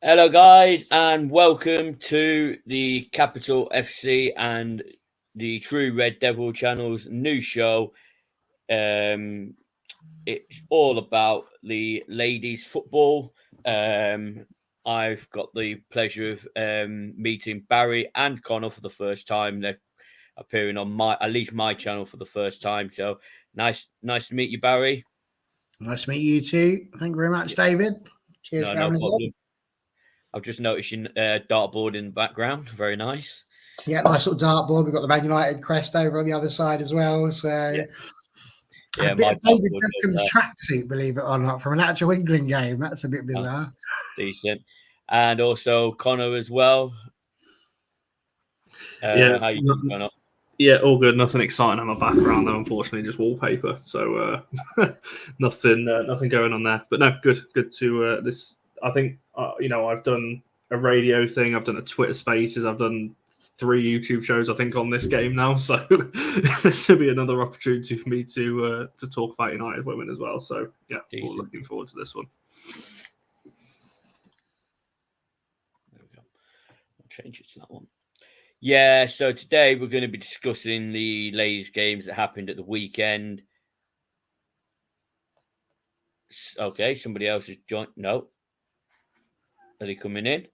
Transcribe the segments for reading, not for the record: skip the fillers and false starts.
Hello guys, and welcome to the Capital FC and the True Red Devil channel's new show. It's all about the ladies football. I've got the pleasure of meeting Barry and Connor for the first time. They're appearing on at least my channel for the first time. So nice to meet you, Barry. Nice to meet you too. Thank you very much, David. Cheers for having us on. I've just noticed your dartboard in the background. Very nice. Yeah, nice little dartboard. We've got the Man United crest over on the other side as well. So a bit of David Beckham's tracksuit, believe it or not, from an actual England game. That's a bit bizarre. Decent. And also Connor as well. How you doing, Connor? Yeah, all good. Nothing exciting on my background, though, unfortunately, just wallpaper. So nothing going on there. But no, good to this. I think I've done a radio thing. I've done a Twitter Spaces. I've done 3 YouTube shows, I think, on this game now. So this will be another opportunity for me to talk about United women as well. So yeah, we're looking forward to this one. There we go. I'll change it to that one. Yeah, so today we're going to be discussing the ladies' games that happened at the weekend. Okay, somebody else has joined. No. Are they coming in?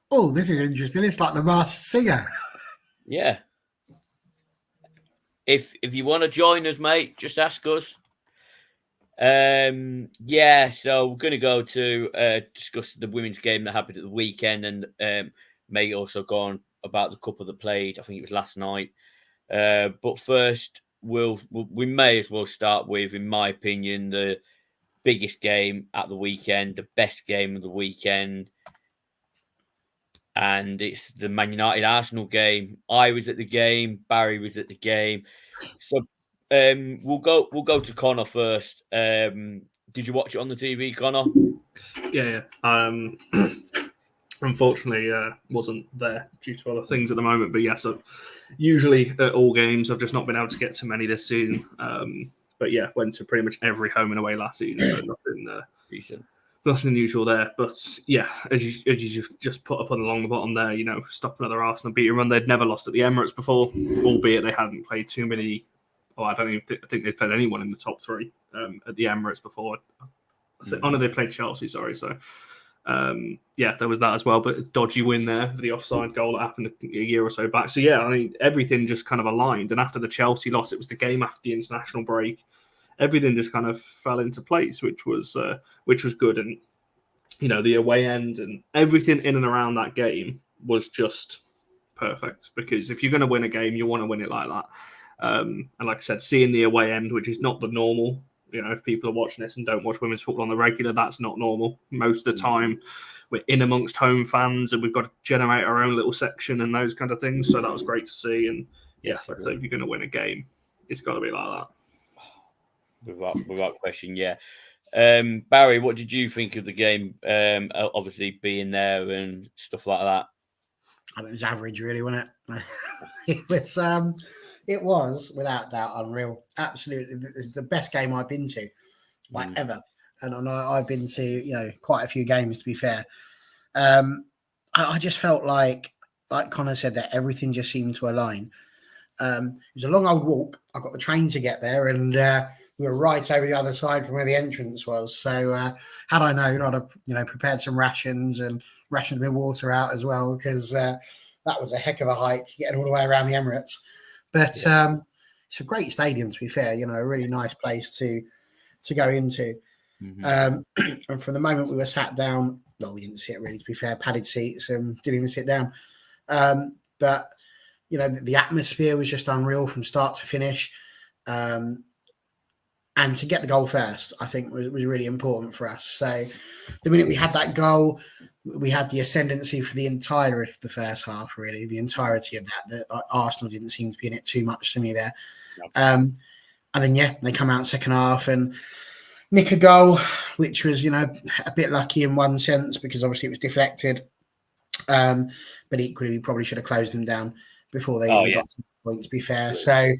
Oh, this is interesting. It's like the Masked Singer. Yeah. If you want to join us, mate, just ask us. Yeah, so we're going to go to discuss the women's game that happened at the weekend, and may also go on about the couple that played. I think it was last night. But first, we may as well start with, in my opinion, the biggest game at the weekend, the best game of the weekend, and it's the Man United Arsenal game. I was at the game. Barry was at the game. So we'll go to Connor first. Did you watch it on the TV, Connor? Yeah. Unfortunately, wasn't there due to other things at the moment. But yeah, so usually at all games, I've just not been able to get to many this season. But yeah, went to pretty much every home and away last season, so nothing unusual there. But yeah, as you just put up along the bottom there, stop another Arsenal beating run. They'd never lost at the Emirates before, albeit they hadn't played too many. I think they'd played anyone in the top 3 at the Emirates before. They played Chelsea. Sorry, so. Yeah, there was that as well, but a dodgy win there for the offside goal that happened a year or so back. So yeah, I mean, everything just kind of aligned. And after the Chelsea loss, it was the game after the international break. Everything just kind of fell into place, which was good. And the away end and everything in and around that game was just perfect. Because if you're going to win a game, you want to win it like that. And like I said, seeing the away end, which is not the normal. If people are watching this and don't watch women's football on the regular, that's not normal. Most of the time, we're in amongst home fans and we've got to generate our own little section and those kind of things. So that was great to see. And yeah, like I say, if you're going to win a game, it's got to be like that. Without question, yeah. Barry, what did you think of the game? Obviously being there and stuff like that. I mean, it was average, really, wasn't it? It was, without doubt, unreal. Absolutely. It was the best game I've been to, ever. And I've been to, quite a few games, to be fair. I just felt like Connor said, that everything just seemed to align. It was a long old walk. I got the train to get there, and we were right over the other side from where the entrance was. So had I known, I'd have, prepared some rations and rationed my water out as well, because that was a heck of a hike, getting all the way around the Emirates. But it's a great stadium, to be fair. A really nice place to go into. Mm-hmm. And from the moment we were sat down, well, we didn't sit really, to be fair, padded seats, and didn't even sit down. But the atmosphere was just unreal from start to finish. And to get the goal first, I think was really important for us. So the minute we had that goal, we had the ascendancy for the entirety of the first half, really, the entirety of that. Arsenal didn't seem to be in it too much to me there. And then, they come out second half and nick a goal, which was, a bit lucky in one sense, because obviously it was deflected. But equally, we probably should have closed them down before they even got to the point, to be fair. So,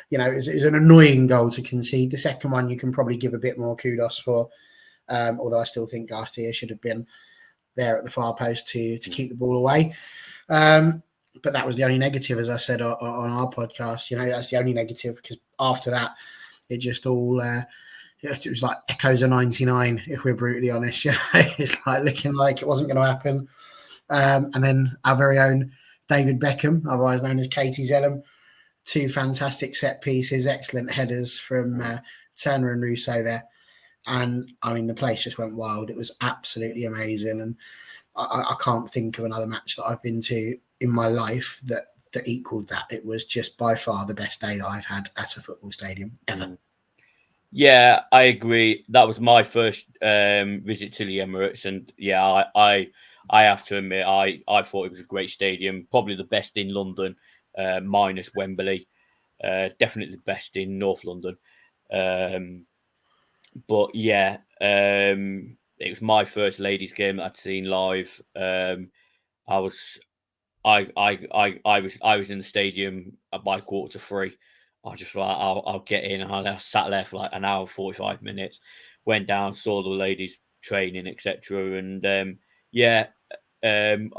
you know, it was an annoying goal to concede. The second one, you can probably give a bit more kudos for, although I still think Garcia should have been there at the far post to keep the ball away. But that was the only negative, as I said on our podcast. You know, that's the only negative, because after that, it just all it was like echoes of 99, if we're brutally honest. You know, it's like looking like it wasn't going to happen. And then our very own David Beckham, otherwise known as Katie Zellum, 2 fantastic set pieces, excellent headers from Turner and Russo there. And I mean, the place just went wild. It was absolutely amazing. And I can't think of another match that I've been to in my life that equaled that. It was just by far the best day that I've had at a football stadium ever. Yeah, I agree. That was my first visit to the Emirates, and yeah, I have to admit, I thought it was a great stadium, probably the best in London, minus Wembley, definitely the best in North London. But yeah, it was my first ladies' game that I'd seen live. I was in the stadium by 2:45. I just like I'll get in, and I sat there for like an hour 45 minutes. Went down, saw the ladies training, etc. And I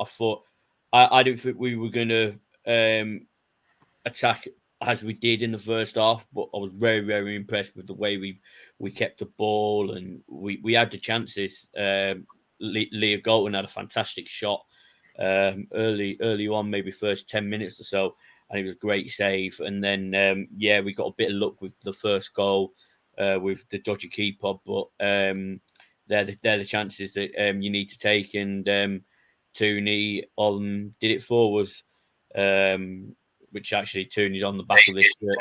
thought I didn't think we were going to attack as we did in the first half, but I was very, very impressed with the way we kept the ball, and we had the chances. Leah Galton had a fantastic shot early on, maybe first 10 minutes or so, and it was a great save. And then we got a bit of luck with the first goal with the dodgy keeper, but they're the chances that you need to take. And Tooney did it for us, which actually Tooney's on the back of this strip.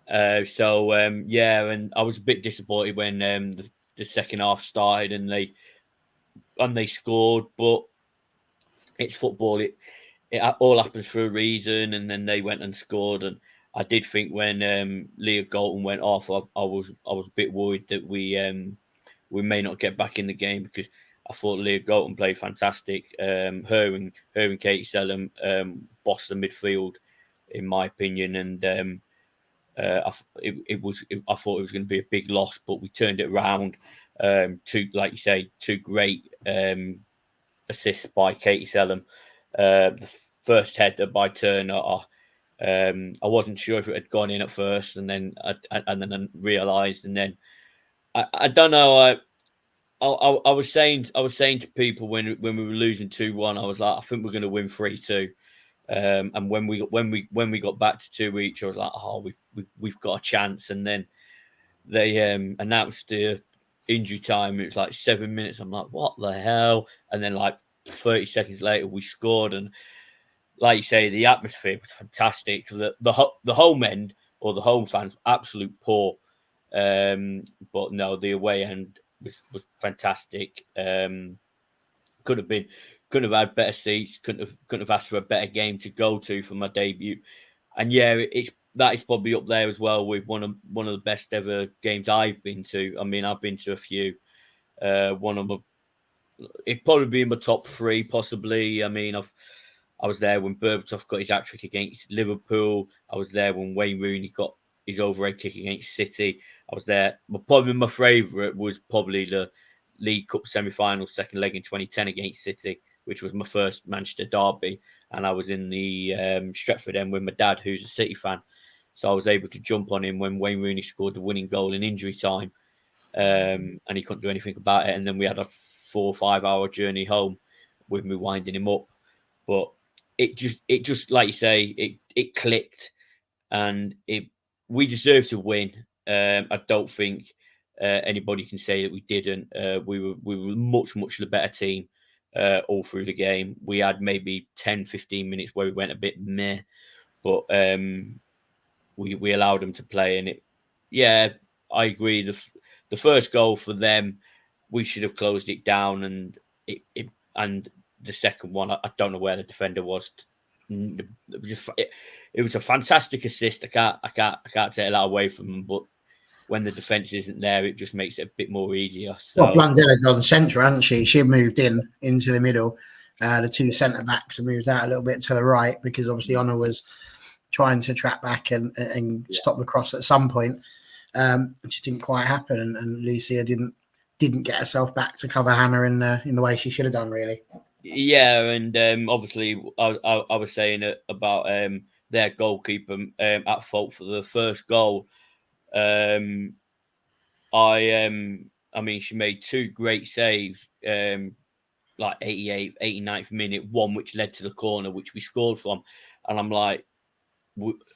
And I was a bit disappointed when the second half started and they scored, but it's football. It all happens for a reason, and then they went and scored. And I did think when Leah Galton went off, I was a bit worried that we may not get back in the game, because I thought Leah Galton played fantastic. Her and Katie Zellum bossed the midfield, in my opinion, and I thought it was going to be a big loss, but we turned it around. Like you say, 2 great assists by Katie Zellum. The first header by Turner, I wasn't sure if it had gone in at first, and then I realised, and then I don't know. I was saying to people when we were losing 2-1, I was like, I think we're going to win 3-2. And when we got back to 2 each, I was like, oh, we've got a chance. And then they announced the injury time. It was like 7 minutes. I'm like, what the hell? And then like 30 seconds later, we scored. And like you say, the atmosphere was fantastic. The home end, or the home fans, absolute poor. But no, the away end was fantastic. Could have had better seats. Couldn't have asked for a better game to go to for my debut. And yeah, that is probably up there as well with one of the best ever games I've been to. I mean, I've been to a few. One of them, it'd probably be in my top 3, possibly. I mean, I was there when Berbatov got his hat-trick against Liverpool. I was there when Wayne Rooney got his overhead kick against City. I was there. Probably my favourite was probably the League Cup semi-final, second leg in 2010 against City, which was my first Manchester derby. And I was in the Stretford end with my dad, who's a City fan. So I was able to jump on him when Wayne Rooney scored the winning goal in injury time. And he couldn't do anything about it. And then we had a 4 or 5 hour journey home with me winding him up. But it just like you say, it clicked, and we deserved to win. I don't think anybody can say that we didn't. We were much the better team all through the game. We had maybe 10-15 minutes where we went a bit meh, but we allowed them to play. And I agree. The first goal for them, we should have closed it down, and and the second one, I don't know where the defender was. It was a fantastic assist. I can't take that away from them. But when the defence isn't there, it just makes it a bit more easier. So, well, Blundella's gone central, hasn't she? She moved into the middle. The two centre backs have moved out a little bit to the right because obviously Honor was trying to track back and stop the cross at some point. It just didn't quite happen, and Lucia didn't get herself back to cover Hannah in the way she should have done, really. Yeah, and obviously I was saying about their goalkeeper at fault for the first goal. I mean, she made two great saves, like 88th, 89th minute, one which led to the corner, which we scored from. And I'm like,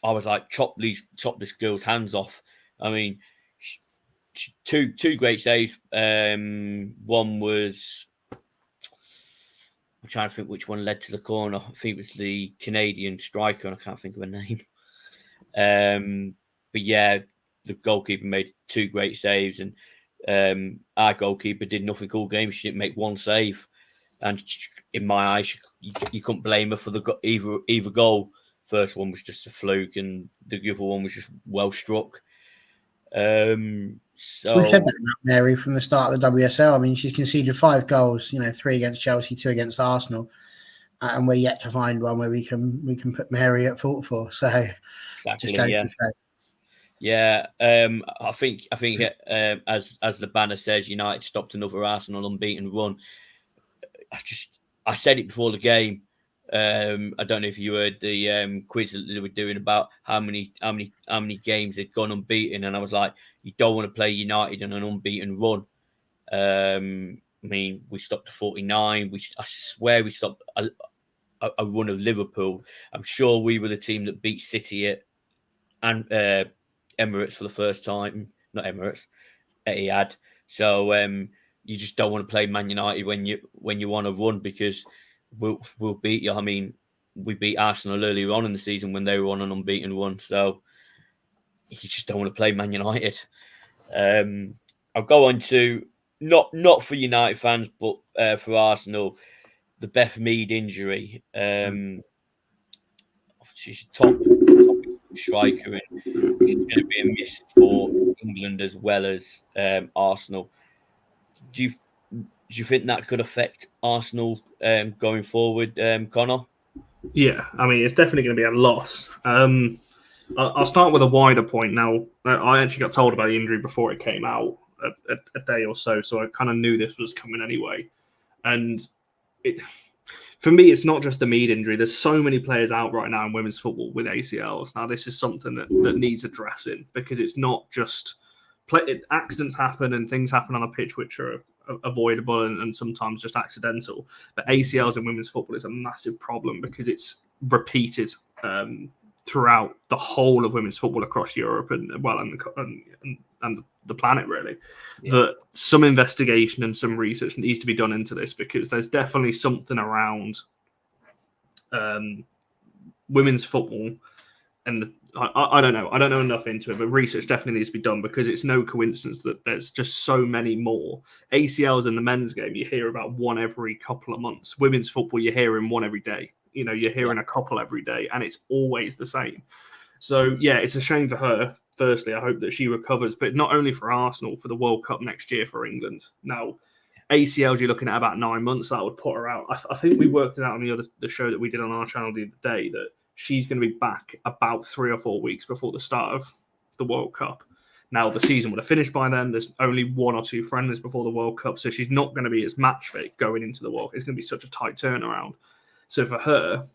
I was like, chop this girl's hands off. I mean, two great saves. One was, I'm trying to think which one led to the corner. I think it was the Canadian striker, and I can't think of her name. But yeah, the goalkeeper made two great saves, and our goalkeeper did nothing all game. She didn't make one save, and in my eyes, you couldn't blame her for either goal. First one was just a fluke, and the other one was just well struck. So we said that about Mary from the start of the WSL. I mean, she's conceded 5 goals. 3 against Chelsea, 2 against Arsenal, and we're yet to find one where we can put Mary at fault for. So exactly, yeah. I think as the banner says, United stopped another Arsenal unbeaten run. I said it before the game. I don't know if you heard the quiz that they were doing about how many games they'd gone unbeaten, and I was like, you don't want to play United on an unbeaten run. I mean, we stopped to 49. I swear we stopped a run of Liverpool. I'm sure we were the team that beat City at Emirates for the first time. Not Emirates, Etihad. So you just don't want to play Man United when you want to run, because we'll beat you. I mean, we beat Arsenal earlier on in the season when they were on an unbeaten run. So you just don't want to play Man United. I'll go on to not for United fans, but for Arsenal, the Beth Mead injury. She's a top striker, and she's going to be a miss for England as well as Arsenal. Do you think that could affect Arsenal going forward, Connor? Yeah, I mean, it's definitely going to be a loss. I'll start with a wider point now. I actually got told about the injury before it came out a day or so I kind of knew this was coming anyway. And for me, it's not just the Mead injury. There's so many players out right now in women's football with ACLs. Now, this is something that needs addressing, because it's not just accidents happen and things happen on a pitch which are avoidable and sometimes just accidental. But ACLs in women's football is a massive problem because it's repeated throughout the whole of women's football across Europe and the planet, really. Yeah. That some investigation and some research needs to be done into this, because there's definitely something around women's football, and I don't know. I don't know enough into it, but research definitely needs to be done, because it's no coincidence that there's just so many more ACLs in the men's game. You hear about one every couple of months. Women's football, you're hearing one every day. You're hearing a couple every day, and it's always the same. So, yeah, it's a shame for her. Firstly, I hope that she recovers, but not only for Arsenal, for the World Cup next year for England. Now, ACLs, you're looking at about 9 months. That would put her out. I think we worked it out on the show that we did on our channel the other day, that she's going to be back about 3 or 4 weeks before the start of the World Cup. Now, the season would have finished by then. There's only 1 or 2 friendlies before the World Cup, so she's not going to be as match fit going into the World Cup. It's going to be such a tight turnaround. So for her,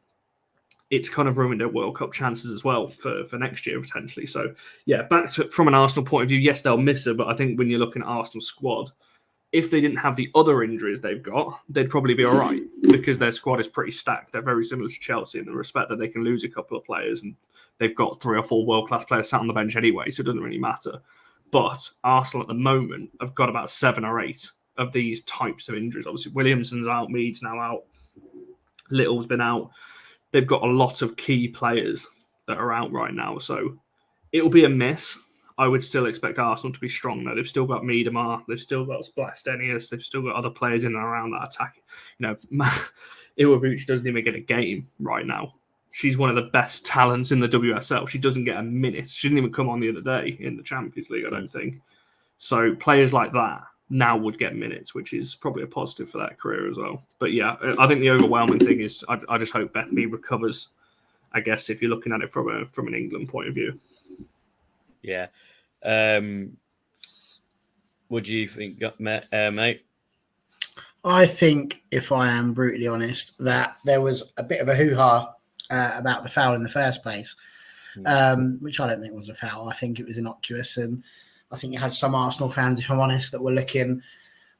it's kind of ruined her World Cup chances as well for next year, potentially. So, yeah, from an Arsenal point of view, yes, they'll miss her, but I think when you're looking at Arsenal's squad, if they didn't have the other injuries they've got, they'd probably be all right, because their squad is pretty stacked. They're very similar to Chelsea in the respect that they can lose a couple of players, and they've got 3 or 4 world-class players sat on the bench anyway, so it doesn't really matter. But Arsenal at the moment have got about 7 or 8 of these types of injuries. Obviously, Williamson's out, Mead's now out, Little's been out. They've got a lot of key players that are out right now, so it'll be a miss. I would still expect Arsenal to be strong, though. They've still got Miedemar, they've still got Splastenius, they've still got other players in and around that attack. Iwabuchi doesn't even get a game right now. she's one of the best talents in the WSL. She doesn't get a minute. She didn't even come on the other day in the Champions League, I don't think. So players like that now would get minutes, which is probably a positive for that career as well. But yeah, I think the overwhelming thing is I just hope Beth Mead recovers, I guess, if you're looking at it from an England point of view. Yeah. What do you think, mate? I think, if I am brutally honest, that there was a bit of a hoo-ha about the foul in the first place, which I don't think was a foul. I think it was innocuous, and I think you had some Arsenal fans, if I'm honest, that were looking,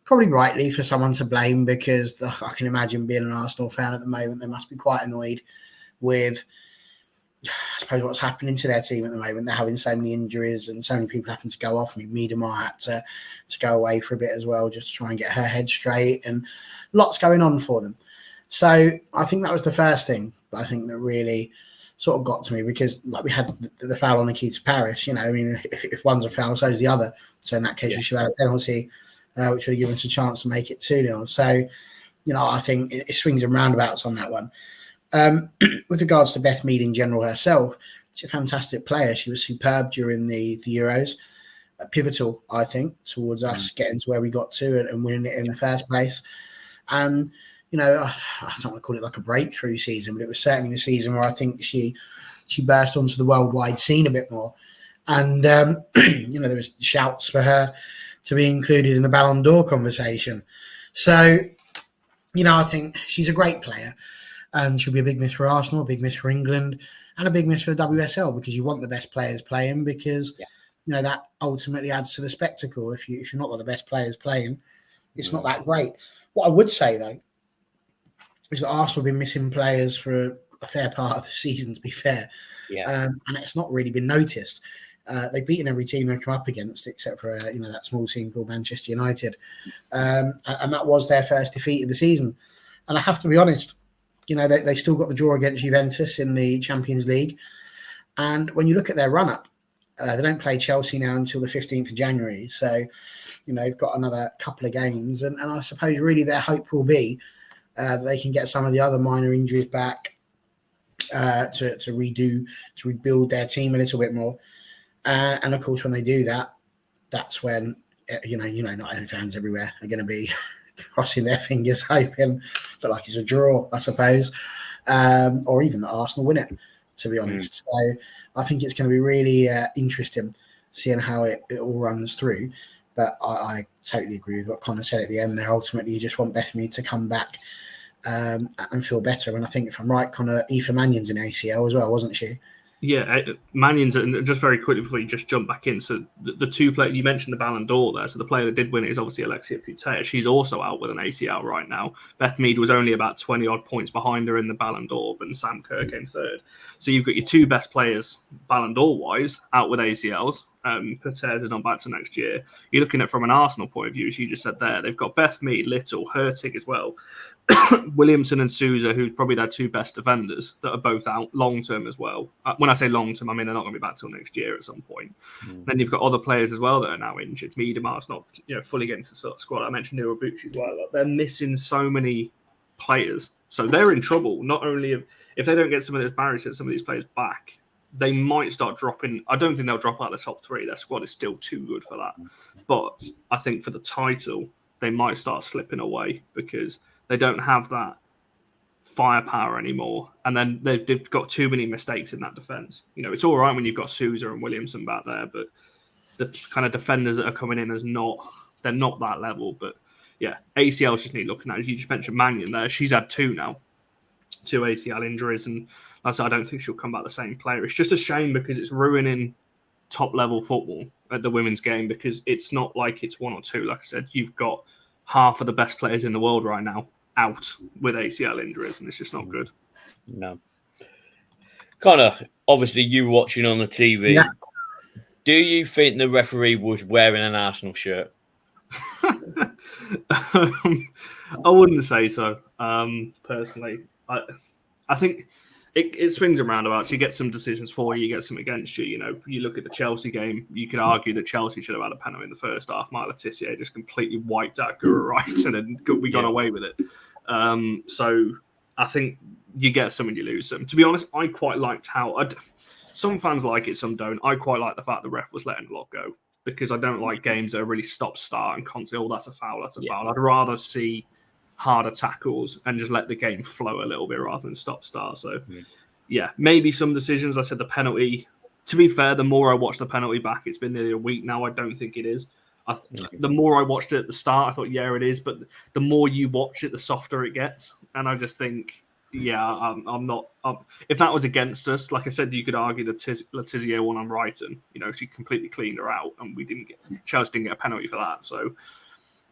probably rightly, for someone to blame, because I can imagine being an Arsenal fan at the moment, they must be quite annoyed with, I suppose, what's happening to their team at the moment. They're having so many injuries and so many people happen to go off. I mean, Miedemar had to go away for a bit as well, just to try and get her head straight, and lots going on for them. So I think that was the first thing that I think that really sort of got to me, because like we had the foul on Nikita Paris, I mean, if one's a foul, so is the other. So in that case, we should have had a penalty, which would have given us a chance to make it 2-0. So, I think it swings and roundabouts on that one. With regards to Beth Mead in general herself, she's a fantastic player. She was superb during the Euros, pivotal, I think, towards us getting to where we got to and winning it in the first place. And I don't want to call it like a breakthrough season, but it was certainly the season where I think she burst onto the worldwide scene a bit more. And, there was shouts for her to be included in the Ballon d'Or conversation. So, I think she's a great player, and she'll be a big miss for Arsenal, a big miss for England, and a big miss for the WSL, because you want the best players playing, because, that ultimately adds to the spectacle. If you're not got the best players playing, it's not that great. What I would say, though, is that Arsenal have been missing players for a fair part of the season, to be fair. And it's not really been noticed. They've beaten every team they've come up against, except for, that small team called Manchester United. And that was their first defeat of the season. And I have to be honest, they still got the draw against Juventus in the Champions League. And when you look at their run-up, they don't play Chelsea now until the 15th of January. So, they've got another couple of games. And I suppose really their hope will be they can get some of the other minor injuries back to rebuild their team a little bit more. And of course, when they do that, that's when, not only fans everywhere are going to be crossing their fingers, hoping that like it's a draw, I suppose, or even that Arsenal win it, to be honest. So I think it's going to be really interesting seeing how it all runs through. But I totally agree with what Connor said at the end there. Ultimately, you just want Beth Mead to come back and feel better. And I think, if I'm right, Connor, Aoife Mannion's in ACL as well, wasn't she? Yeah, Mannion's, and just very quickly before you just jump back in. So the two players, you mentioned the Ballon d'Or there. So the player that did win it is obviously Alexia Putellas. She's also out with an ACL right now. Beth Mead was only about 20 odd points behind her in the Ballon d'Or, but Sam Kerr came third. So you've got your two best players, Ballon d'Or wise, out with ACLs. Putellas is on back to next year. You're looking at from an Arsenal point of view, as you just said there, they've got Beth Mead, Little, Hurtig as well. Williamson and Sousa, who's probably their two best defenders, that are both out long term as well. When I say long term, I mean they're not going to be back till next year at some point. Then you've got other players as well that are now injured. Miedemar's not fully getting to the squad. I mentioned Iwabuchi as well. They're missing so many players, so they're in trouble. Not only if they don't get some of those barriers, get some of these players back, they might start dropping. I don't think they'll drop out of the top three. Their squad is still too good for that. But I think for the title, they might start slipping away because they don't have that firepower anymore. And then they've got too many mistakes in that defence. It's all right when you've got Sousa and Williamson back there, but the kind of defenders that are coming in they're not that level. But yeah, ACL just need looking at. As you just mentioned, Mannion there, she's had two ACL injuries. And like I said, I don't think she'll come back the same player. It's just a shame because it's ruining top level football at the women's game, because it's not like it's one or two. Like I said, you've got half of the best players in the world right now out with ACL injuries, and it's just not good. No. Connor, obviously you were watching on the TV. Yeah. Do you think the referee was wearing an Arsenal shirt? I wouldn't say so. Personally, I think it swings and roundabouts. You get some decisions for you, you get some against you. You look at the Chelsea game, you could argue that Chelsea should have had a penalty in the first half. Mark Letitia just completely wiped out Guru Wright, and then we got away with it. So I think you get some and you lose some. To be honest, I quite liked how some fans like it, some don't. I quite like the fact the ref was letting a lot go, because I don't like games that are really stop-start and constantly, that's a foul, that's a foul. I'd rather see harder tackles and just let the game flow a little bit rather than stop-start. So, yeah, maybe some decisions. I said the penalty. To be fair, the more I watch the penalty back, it's been nearly a week now. I don't think it is. The more I watched it at the start, I thought, yeah, it is. But the more you watch it, the softer it gets. And I just think, yeah, I'm not. If that was against us, like I said, you could argue the Letizia one on Brighton. You know, she completely cleaned her out, and Chelsea didn't get a penalty for that. So,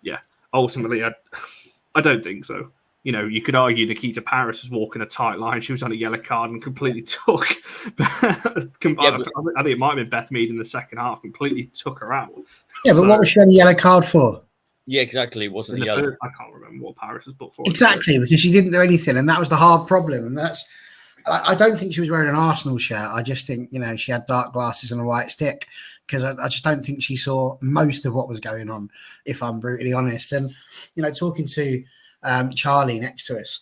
yeah, ultimately, I don't think so. You know, you could argue Nikita Paris was walking a tight line. She was on a yellow card and completely took. I think it might have been Beth Mead in the second half. Completely took her out. Yeah, but what was she on a yellow card for? Yeah, exactly. It wasn't a yellow. I can't remember what Paris was booked for. Exactly, because she didn't do anything, and that was the hard problem. And that's, I don't think she was wearing an Arsenal shirt. I just think, you know, she had dark glasses and a white stick, because I just don't think she saw most of what was going on, if I'm brutally honest. And, you know, talking to Charlie next to us,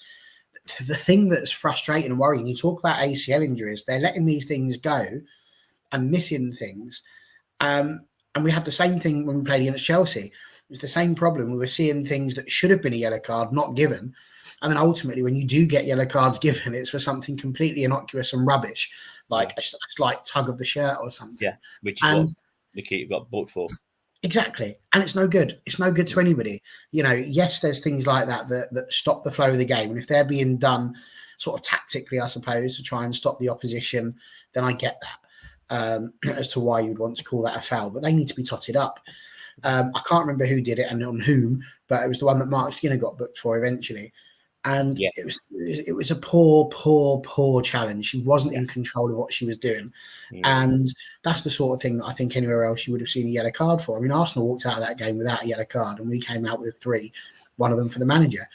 the thing that's frustrating and worrying, you talk about ACL injuries, they're letting these things go and missing things. And we had the same thing when we played against Chelsea. It was the same problem. We were seeing things that should have been a yellow card not given. And then ultimately, when you do get yellow cards given, it's for something completely innocuous and rubbish, like a slight tug of the shirt or something. Yeah, which is what Nikita got booked for. Exactly. And it's no good. It's no good to anybody. You know, yes, there's things like that stop the flow of the game. And if they're being done sort of tactically, I suppose, to try and stop the opposition, then I get that. As to why you'd want to call that a foul, but they need to be totted up. I can't remember who did it and on whom, but it was the one that Mark Skinner got booked for eventually. And it was a poor challenge. She wasn't in control of what she was doing. And that's the sort of thing that I think anywhere else you would have seen a yellow card for. I mean, Arsenal walked out of that game without a yellow card, and we came out with 3, one of them for the manager.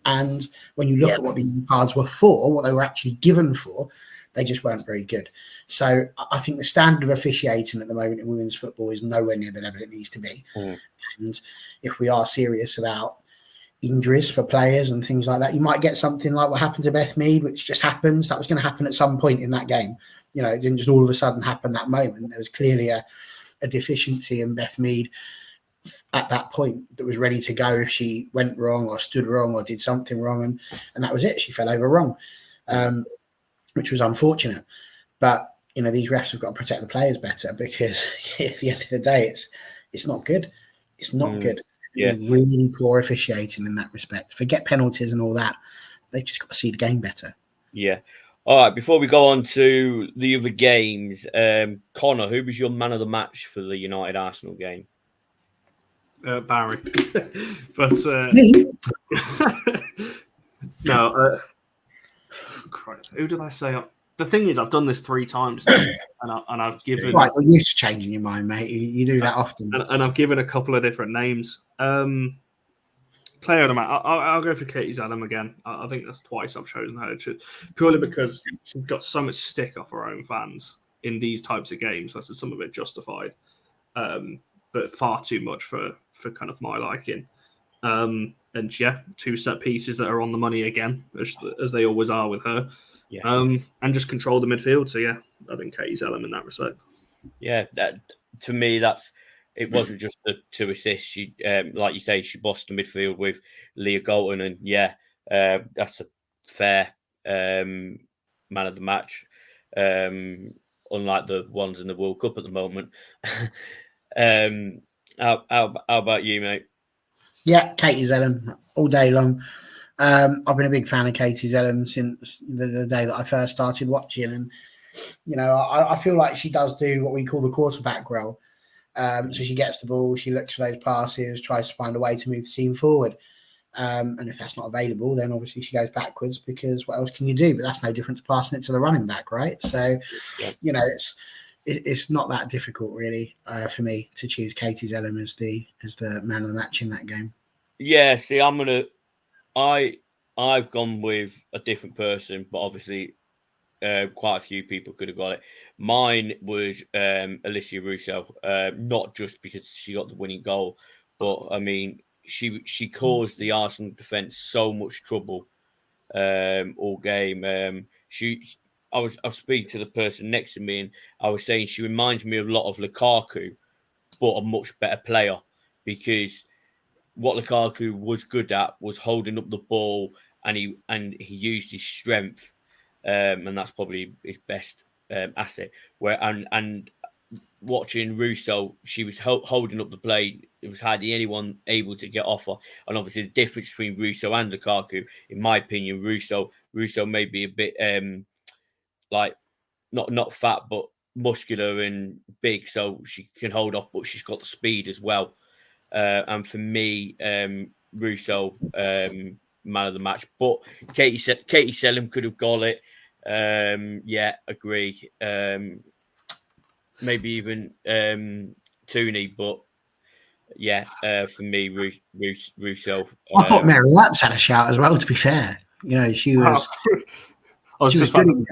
And when you look at what the yellow cards were for, what they were actually given for, they just weren't very good. So I think the standard of officiating at the moment in women's football is nowhere near the level it needs to be. And if we are serious about injuries for players and things like that, you might get something like what happened to Beth Mead, which just happens. That was going to happen at some point in that game. You know, it didn't just all of a sudden happen that moment. There was clearly a deficiency in Beth Mead at that point that was ready to go if she went wrong or stood wrong or did something wrong. And that was it. She fell over wrong. Which was unfortunate. But, you know, these refs have got to protect the players better, because at the end of the day, it's not good. It's not good. Yeah. Really poor officiating in that respect. Forget penalties and all that. They've just got to see the game better. Yeah. All right, before we go on to the other games, Connor, who was your man of the match for the United Arsenal game? Barry. But no, Christ, who did I say? The thing is, I've done this 3 times now, and I've given. Right, you're used to changing your mind, mate. You do that often. And I've given a couple of different names. Player of the match. I'll go for Katie Zellum again. I think that's twice I've chosen her, purely because she's got so much stick off her own fans in these types of games. So some of it justified, but far too much for kind of my liking. And yeah, 2 set pieces that are on the money again, as they always are with her. Yes. And just control the midfield. So yeah, I think Katie's element in that respect. Yeah, that to me, it wasn't just the 2 assists. She, like you say, she bossed the midfield with Leah Golton, and yeah, that's a fair man of the match. Unlike the ones in the World Cup at the moment. How about you, mate? Yeah, Katie Zellum all day long. I've been a big fan of Katie Zellum since the day that I first started watching, and you know, I feel like she does do what we call the quarterback role. So she gets the ball, she looks for those passes, tries to find a way to move the team forward. And if that's not available, then obviously she goes backwards, because what else can you do? But that's no different to passing it to the running back, right? So, you know, it's not that difficult really for me to choose Katie Zellum as the man of the match in that game. Yeah, see, I've gone with a different person, but obviously quite a few people could have got it. Mine was Alicia Russo, not just because she got the winning goal, but I mean, she caused the Arsenal defence so much trouble all game. I was speaking to the person next to me, and I was saying she reminds me a lot of Lukaku, but a much better player, because what Lukaku was good at was holding up the ball, and he used his strength, and that's probably his best asset. And watching Russo, she was holding up the play. It was hardly anyone able to get off her. And obviously, the difference between Russo and Lukaku, in my opinion, Russo may be a bit like not fat, but muscular and big, so she can hold off, but she's got the speed as well. And for me, Russo, man of the match. But Katie Selim could have got it. Yeah, agree. Maybe even Tooney, but yeah, for me, Russo. I thought Mary Lapps had a shout as well. To be fair, she was. She was good.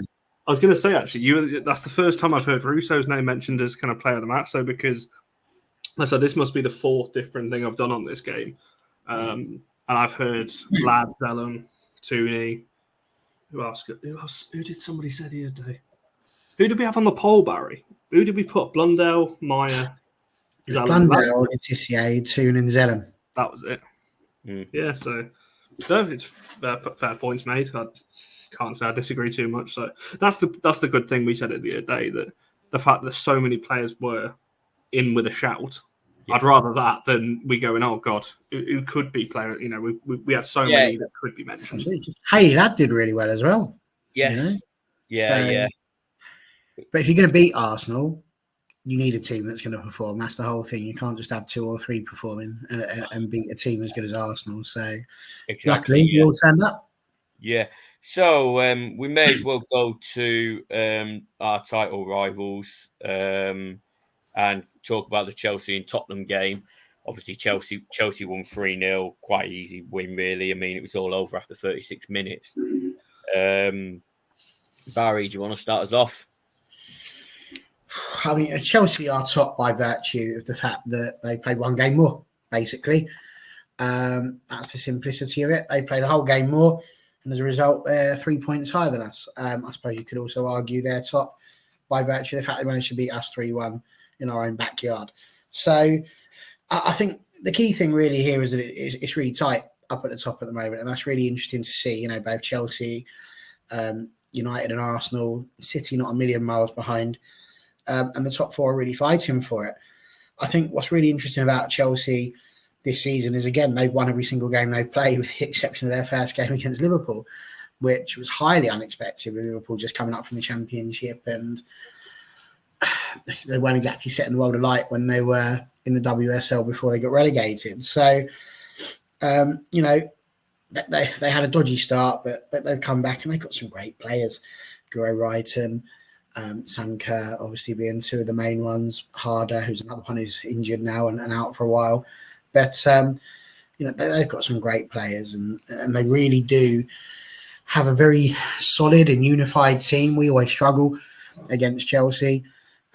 I was going to say, actually, that's the first time I've heard Russo's name mentioned as kind of player of the match. So because, like I said, this must be the fourth different thing I've done on this game. And I've heard Ladd, Zellum, Tooney. Who else? Who did somebody say the other day? Who did we have on the poll, Barry? Who did we put? Blundell, Meyer, Zellum. Blundell, Letitia, Toon and Zellum. That was it. Yeah, so it's fair points made. I can't say I disagree too much. So that's the good thing we said at the other day, that the fact that so many players were in with a shout. Yeah. I'd rather that than we going, oh God, who could be player? We had so many that could be mentioned. Hey, that did really well as well. Yeah, yeah. But if you're going to beat Arsenal, you need a team that's going to perform. That's the whole thing. You can't just have 2 or 3 performing and beat a team as good as Arsenal. So luckily, we all turned up. Yeah. So we may as well go to our title rivals and talk about the Chelsea and Tottenham game. Obviously, Chelsea won 3-0. Quite easy win, really. I mean, it was all over after 36 minutes. Barry, do you want to start us off? I mean, Chelsea are top by virtue of the fact that they played 1 game more, basically. That's the simplicity of it. They played a whole game more, and as a result, they're 3 points higher than us. I suppose you could also argue they're top by virtue of the fact they managed to beat us 3-1 in our own backyard. So I think the key thing really here is that it's really tight up at the top at the moment, and that's really interesting to see. Both Chelsea, United and Arsenal, City not a million miles behind, and the top 4 are really fighting for it. I think what's really interesting about Chelsea this season is, again, they've won every single game they've played, with the exception of their first game against Liverpool, which was highly unexpected, with Liverpool just coming up from the Championship, and they weren't exactly setting the world alight when they were in the WSL before they got relegated. So, they had a dodgy start, but they've come back and they've got some great players. Guro Wrighton, Sam Kerr, obviously being 2 of the main ones. Harder, who's another one who's injured now and out for a while. But, they've got some great players, and they really do have a very solid and unified team. We always struggle against Chelsea.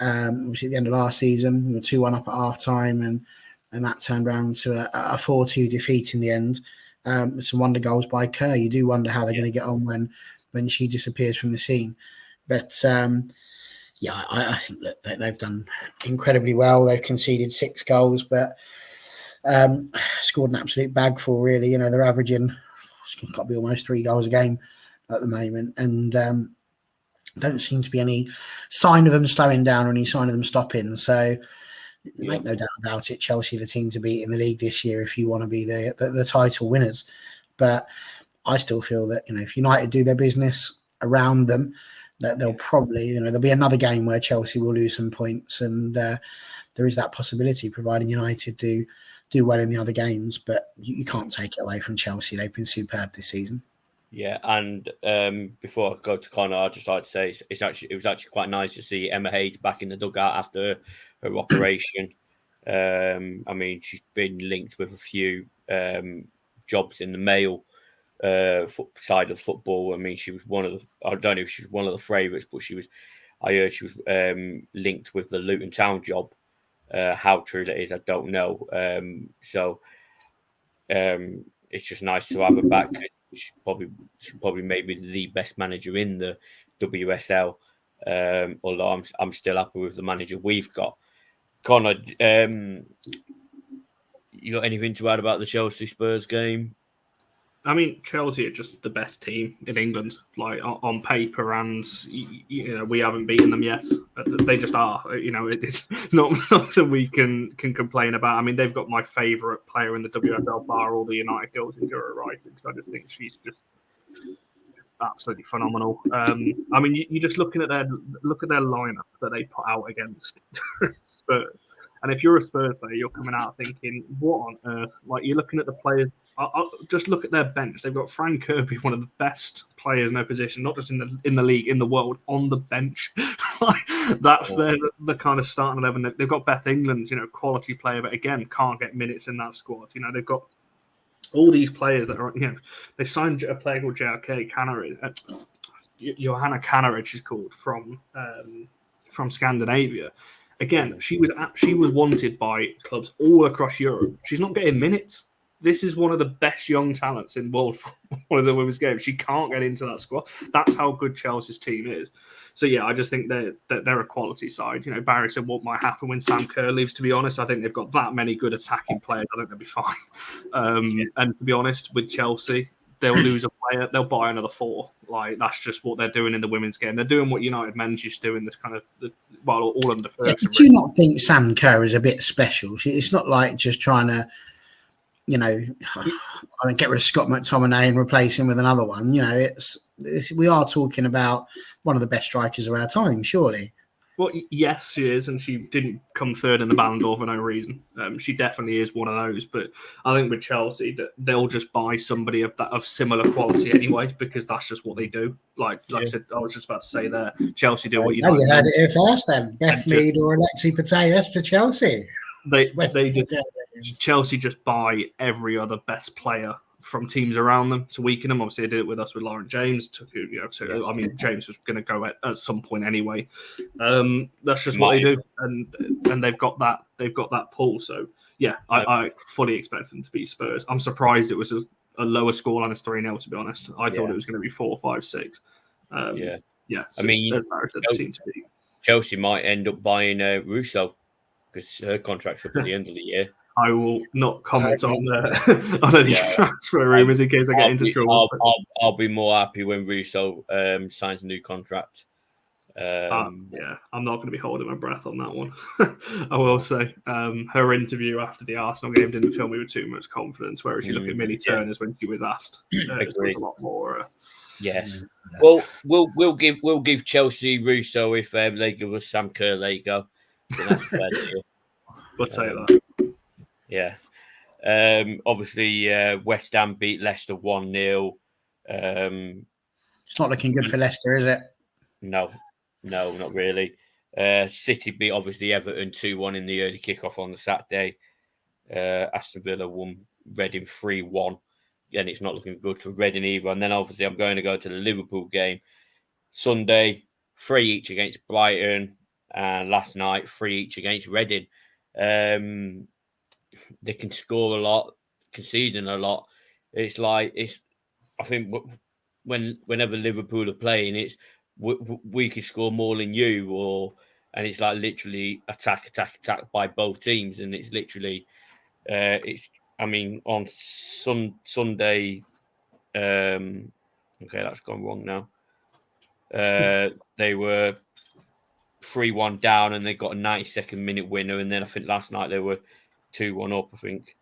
Obviously, at the end of last season, we were 2-1 up at half-time, and that turned around to a 4-2 defeat in the end. With some wonder goals by Kerr. You do wonder how they're going to get on when she disappears from the scene. But, I think that they've done incredibly well. They've conceded 6 goals, but scored an absolute bagful, really. They're averaging, it's got to be almost 3 goals a game at the moment. And don't seem to be any sign of them slowing down or any sign of them stopping. So make no doubt about it, Chelsea are the team to beat in the league this year if you want to be the title winners. But I still feel that, if United do their business around them, that they'll probably, there'll be another game where Chelsea will lose some points, and there is that possibility, providing United do well in the other games. But you can't take it away from Chelsea. They've been superb this season. Yeah, and before I go to Connor, I'd just like to say it was actually quite nice to see Emma Hayes back in the dugout after her operation. I mean, she's been linked with a few jobs in the male side of football. I mean, she was I don't know if she was one of the favourites, but I heard she was linked with the Luton Town job. How true that is, I don't know. So it's just nice to have her back. she's probably maybe the best manager in the WSL. Although I'm still happy with the manager we've got. Connor, you got anything to add about the Chelsea Spurs game? I mean, Chelsea are just the best team in England, like on paper, and we haven't beaten them yet. They just are. It's not something we can complain about. I mean, they've got my favourite player in the WSL, bar all the United girls in Gura Wright, because I just think she's just absolutely phenomenal. I mean, you just look at their lineup that they put out against Spurs, and if you're a Spurs player, you're coming out thinking, "What on earth?" Like, you're looking at the players. I'll just look at their bench. They've got Fran Kirby, one of the best players in their position, not just in the league, in the world, on the bench. That's the kind of starting 11. They've got Beth England, quality player, but again, can't get minutes in that squad. They've got all these players that are, they signed a player called JRK Canary, Johanna Kanarich, she's called, from Scandinavia. Again, she was wanted by clubs all across Europe. She's not getting minutes. This is one of the best young talents in world one of the women's game. She can't get into that squad. That's how good Chelsea's team is. So yeah, I just think they're a quality side. Barry said what might happen when Sam Kerr leaves. To be honest, I think they've got that many good attacking players. I think they'll be fine. And to be honest, with Chelsea, they'll lose a player, they'll buy another 4. Like, that's just what they're doing in the women's game. They're doing what United men's used to do in this kind of all under Ferguson. Do you not think Sam Kerr is a bit special? It's not like just trying to, I don't get rid of Scott McTominay and replace him with another one. We are talking about one of the best strikers of our time, surely. Well, yes, she is, and she didn't come third in the Ballon d'Or for no reason. She definitely is one of those. But I think with Chelsea, that they'll just buy somebody of similar quality anyway, because that's just what they do. Like I said, I was just about to say there, Chelsea do what United. You heard it here first, then. Beth Mead or Alexi Putellas to Chelsea. Chelsea just buy every other best player from teams around them to weaken them. Obviously, they did it with us with Lauren James. I mean, James was going to go at some point anyway. That's just what they do, and they've got that. They've got that pull. So yeah, I fully expect them to beat Spurs. I'm surprised it was a lower scoreline as 3-0. To be honest, I thought it was going to be 4, 5, 6. Yeah. So I mean, Chelsea might end up buying Russo because her contract's up at the end of the year. I will not comment on any transfer rumours in case I get into trouble. I'll be more happy when Russo signs a new contract. I'm not going to be holding my breath on that one. I will say her interview after the Arsenal game didn't fill me with too much confidence, whereas you look at Millie Turner's when she was asked. It was a lot more. Yes. Well, we'll give Chelsea Russo if they give us Sam Kerr. There you go. That's a fair deal. We'll say that. Yeah. Obviously, West Ham beat Leicester 1-0. It's not looking good for Leicester, is it? No, not really. City beat, obviously, Everton 2-1 in the early kickoff on the Saturday. Aston Villa won Reading 3-1. And it's not looking good for Reading either. And then, obviously, I'm going to go to the Liverpool game. Sunday, 3 each against Brighton. And last night, 3 each against Reading. They can score a lot, conceding a lot. I think whenever Liverpool are playing, it's we can score more than you, and it's like literally attack by both teams, and it's literally on Sunday. Okay, that's gone wrong now. They were 3-1 down, and they got a 92nd minute winner, and then I think last night they were 2-1 up, I think.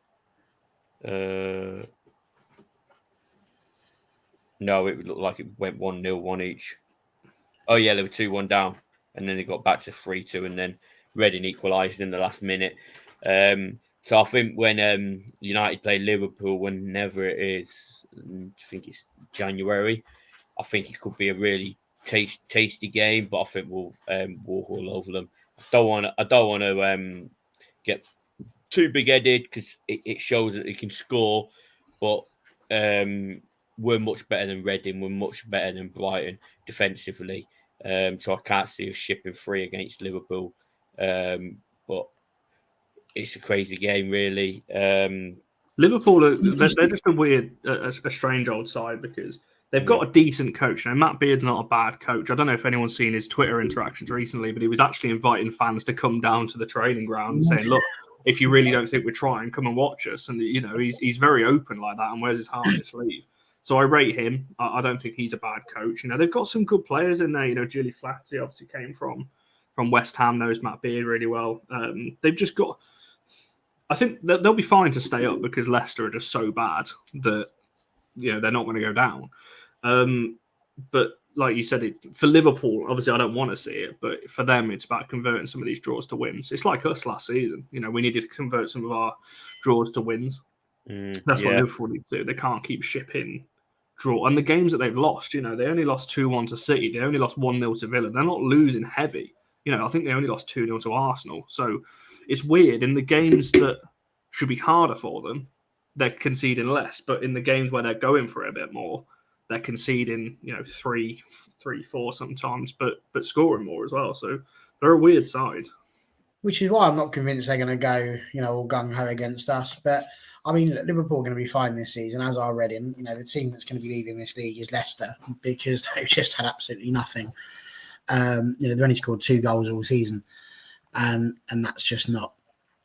No, it looked like it went 1-0, 1 each. Oh, yeah, they were 2-1 down, and then they got back to 3-2, and then Reading equalised in the last minute. So I think when United play Liverpool, whenever it is, I think it's January, I think it could be a really tasty game, but I think we'll walk all over them. I don't want to get too big-headed because it shows that they can score, but we're much better than Reading. We're much better than Brighton defensively. So I can't see us shipping 3 against Liverpool. But it's a crazy game, really. Liverpool, they're just a weird, a strange old side because they've got a decent coach. Now, Matt Beard's not a bad coach. I don't know if anyone's seen his Twitter interactions recently, but he was actually inviting fans to come down to the training ground and saying, look, if you really don't think we're trying, come and watch us. And, you know, he's very open like that and wears his heart on his sleeve. So I rate him. I don't think he's a bad coach. You know, they've got some good players in there. You know, Julie Flaherty obviously came from West Ham, knows Matt Beard really well. They've just got... I think they'll be fine to stay up because Leicester are just so bad that, you know, they're not going to go down. But like you said, for Liverpool, obviously I don't want to see it, but for them, it's about converting some of these draws to wins. It's like us last season. You know, we needed to convert some of our draws to wins. That's what Liverpool need to do. They can't keep shipping draw. And the games that they've lost, you know, they only lost 2-1 to City. They only lost 1-0 to Villa. They're not losing heavy. You know, I think they only lost 2-0 to Arsenal. So it's weird. In the games that should be harder for them, they're conceding less. But in the games where they're going for it a bit more, they're conceding, you know, 3-4 sometimes, but scoring more as well. So they're a weird side. Which is why I'm not convinced they're going to go, you know, all gung-ho against us. But, I mean, Liverpool are going to be fine this season, as are Reading. You know, the team that's going to be leading this league is Leicester because they've just had absolutely nothing. You know, they've only scored 2 goals all season. And that's just not,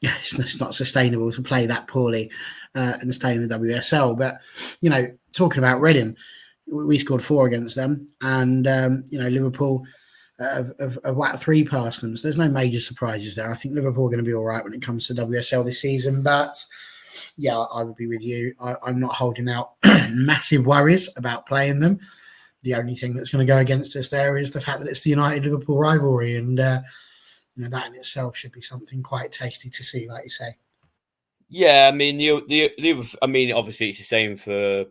it's not sustainable to play that poorly and stay in the WSL. But, you know, talking about Reading, we scored 4 against them. And, you know, Liverpool have whacked 3 past them. So there's no major surprises there. I think Liverpool are going to be all right when it comes to WSL this season. But, yeah, I would be with you. I'm not holding out massive worries about playing them. The only thing that's going to go against us there is the fact that it's the United-Liverpool rivalry. And, you know, that in itself should be something quite tasty to see, like you say. Yeah, I mean, I mean, obviously it's the same for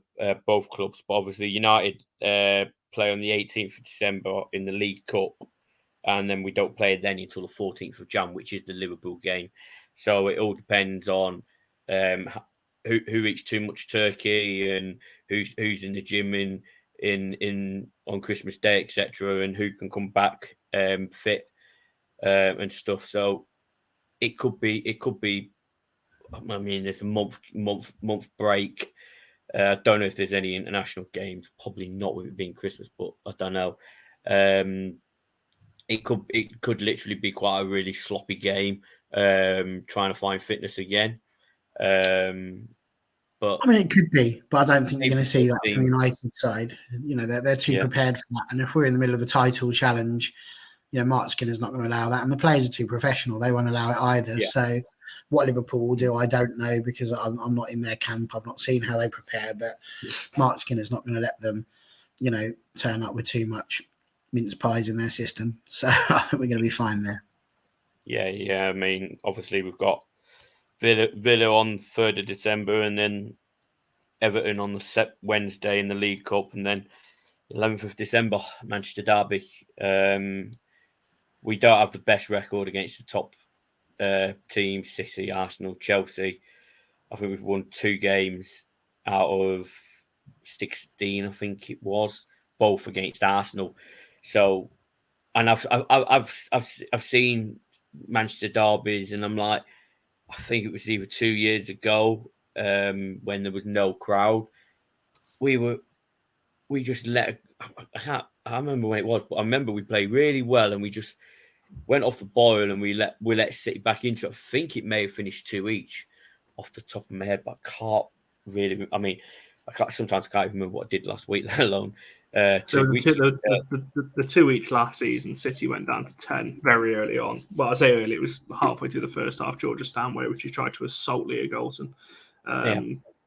both clubs, but obviously United play on the 18th of December in the League Cup, and then we don't play then until the 14th of Jan, which is the Liverpool game. So it all depends on who eats too much turkey and who's in the gym in on Christmas Day, etc., and who can come back fit and stuff. So it could be. I mean, there's a month break. I don't know if there's any international games. Probably not with it being Christmas, but I don't know. It could literally be quite a really sloppy game. Trying to find fitness again. But I mean, it could be, but I don't think you're going to see that from the United side. You know, they're too prepared for that. And if we're in the middle of a title challenge, you know, Mark Skinner's not going to allow that. And the players are too professional. They won't allow it either. Yeah. So what Liverpool will do, I don't know, because I'm not in their camp. I've not seen how they prepare. But Mark Skinner's not going to let them, you know, turn up with too much mince pies in their system. So I think we're going to be fine there. Yeah. I mean, obviously we've got Villa on 3rd of December and then Everton on the Wednesday in the League Cup, and then 11th of December, Manchester Derby. We don't have the best record against the top teams, City, Arsenal, Chelsea. I think we've won 2 games out of 16, I think it was, both against Arsenal. So, and I've seen Manchester derbies, and I'm like, I think it was either 2 years ago when there was no crowd. We just let. I remember when it was, but I remember we played really well, and we just went off the boil, and we let City back into it. I think it may have finished 2 each, off the top of my head, but I can't really. I mean, sometimes I can't even remember what I did last week, let alone 2 weeks. The 2 each last season, City went down to 10 very early on. Well, I say early, it was halfway through the first half. Georgia Stanway, which he tried to assault Leah Golson.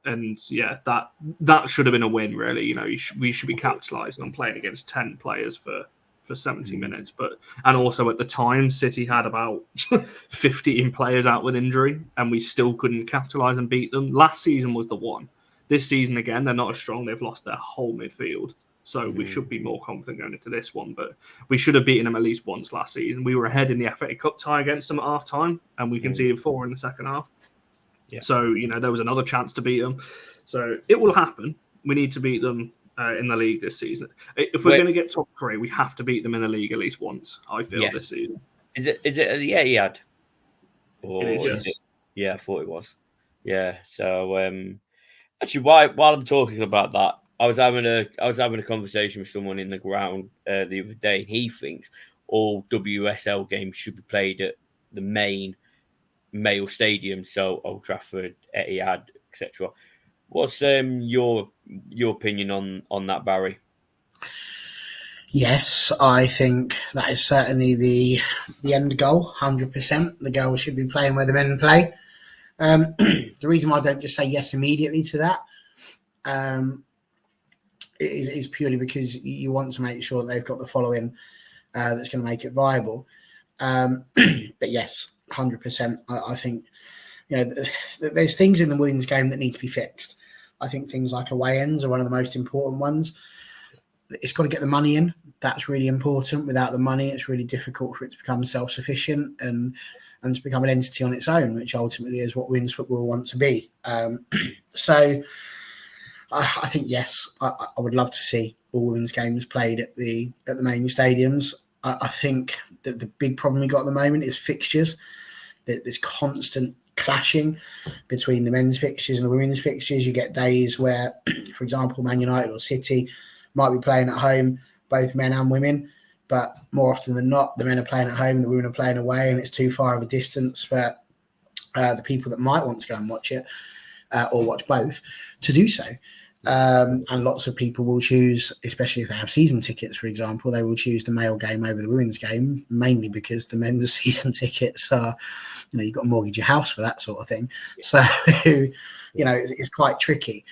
And yeah, that should have been a win, really. You know, we should be capitalising on playing against 10 players for 70 minutes. And also at the time, City had about 15 players out with injury, and we still couldn't capitalise and beat them. Last season was the one. This season, again, they're not as strong. They've lost their whole midfield. So we should be more confident going into this one. But we should have beaten them at least once last season. We were ahead in the FA Cup tie against them at half-time, and we conceded 4 in the second half. Yeah. So, you know, there was another chance to beat them. So it will happen. We need to beat them in the league this season. If we're going to get top 3, we have to beat them in the league at least once, I feel, this season. Is it the Etihad? It is, yes. Yeah, I thought it was. Yeah. So actually, while I'm talking about that, I was having a conversation with someone in the ground the other day, and he thinks all WSL games should be played at the main male stadium, so Old Trafford, Etihad, etc. What's your opinion on that, Barry? Yes, I think that is certainly the end goal. 100%, the girls should be playing where the men play. The reason why I don't just say yes immediately to that is purely because you want to make sure they've got the following that's going to make it viable. But yes, 100%. I think there's things in the women's game that need to be fixed. I think things like away ends are one of the most important ones. It's got to get the money in. That's really important. Without the money, it's really difficult for it to become self-sufficient and to become an entity on its own, which ultimately is what women's football wants to be. So I think, yes, I would love to see all women's games played at the main stadiums. I think that the big problem we got at the moment is fixtures. There's constant clashing between the men's fixtures and the women's fixtures. You get days where, for example, Man United or City might be playing at home, both men and women, but more often than not, the men are playing at home and the women are playing away, and it's too far of a distance for the people that might want to go and watch it or watch both to do so. And lots of people will choose, especially if they have season tickets, for example, they will choose the male game over the women's game, mainly because the men's season tickets are, you've got to mortgage your house for that sort of thing. So, it's quite tricky.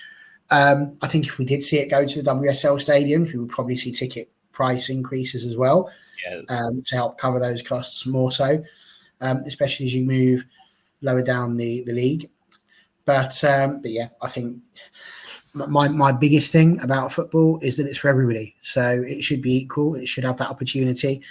I think if we did see it go to the WSL stadiums, we would probably see ticket price increases as well to help cover those costs more so, especially as you move lower down the league. But yeah, I think my biggest thing about football is that it's for everybody. So it should be equal. It should have that opportunity.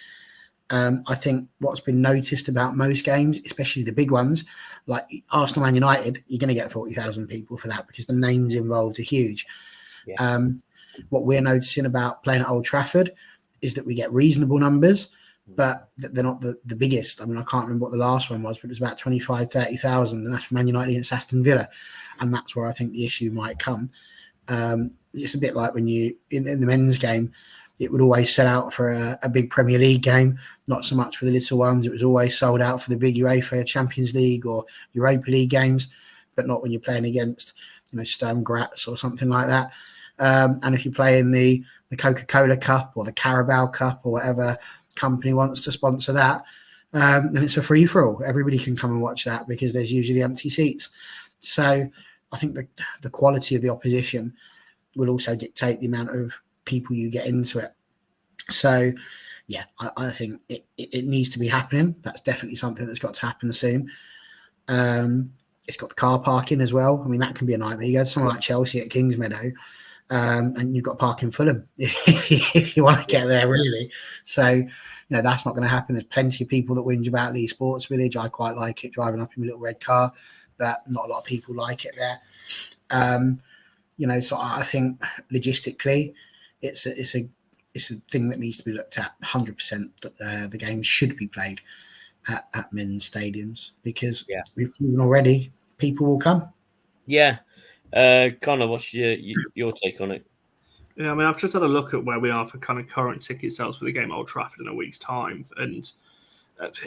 I think what's been noticed about most games, especially the big ones, like Arsenal and United, you're going to get 40,000 people for that because the names involved are huge. Yeah. What we're noticing about playing at Old Trafford is that we get reasonable numbers, but they're not the biggest. I mean, I can't remember what the last one was, but it was about 25, 30,000, and that's Man United against Aston Villa. And that's where I think the issue might come. It's a bit like when you, in the men's game, it would always sell out for a big Premier League game, not so much for the little ones. It was always sold out for the big UEFA Champions League or Europa League games, but not when you're playing against, Sturm Graz or something like that. And if you play in the Coca-Cola Cup or the Carabao Cup or whatever company wants to sponsor that, then it's a free-for-all. Everybody can come and watch that because there's usually empty seats. So I think the quality of the opposition will also dictate the amount of people you get into it. So, yeah, I think it needs to be happening. That's definitely something that's got to happen soon. It's got the car parking as well. I mean, that can be a nightmare. You go to somewhere like Chelsea at Kingsmeadow, and you've got parking Fulham if you want to get there, really. So, that's not going to happen. There's plenty of people that whinge about Leigh Sports Village. I quite like it, driving up in my little red car, but not a lot of people like it there. So I think logistically, it's a thing that needs to be looked at 100%. That the game should be played at men's stadiums because we've proven already people will come. Yeah, Connor, what's your take on it? Yeah, I mean, I've just had a look at where we are for kind of current ticket sales for the game at Old Trafford in a week's time, and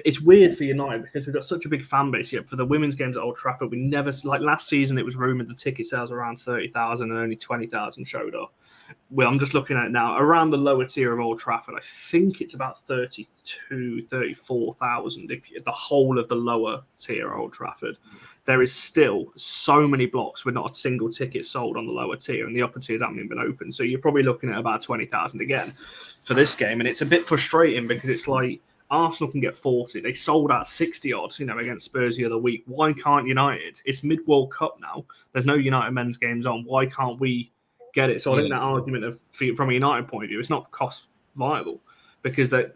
it's weird for United because we've got such a big fan base. Yet for the women's games at Old Trafford, we never, like last season, it was rumoured the ticket sales were around 30,000 and only 20,000 showed up. Well, I'm just looking at it now. Around the lower tier of Old Trafford, I think it's about 32, 34,000 if the whole of the lower tier of Old Trafford. There is still so many blocks with not a single ticket sold on the lower tier, and the upper tiers haven't even been open. So you're probably looking at about 20,000 again for this game. And it's a bit frustrating because it's like Arsenal can get 40. They sold out 60 odd, against Spurs the other week. Why can't United? It's mid-World Cup now. There's no United men's games on. Why can't we get it? So I think that argument from a United point of view, it's not cost viable because they're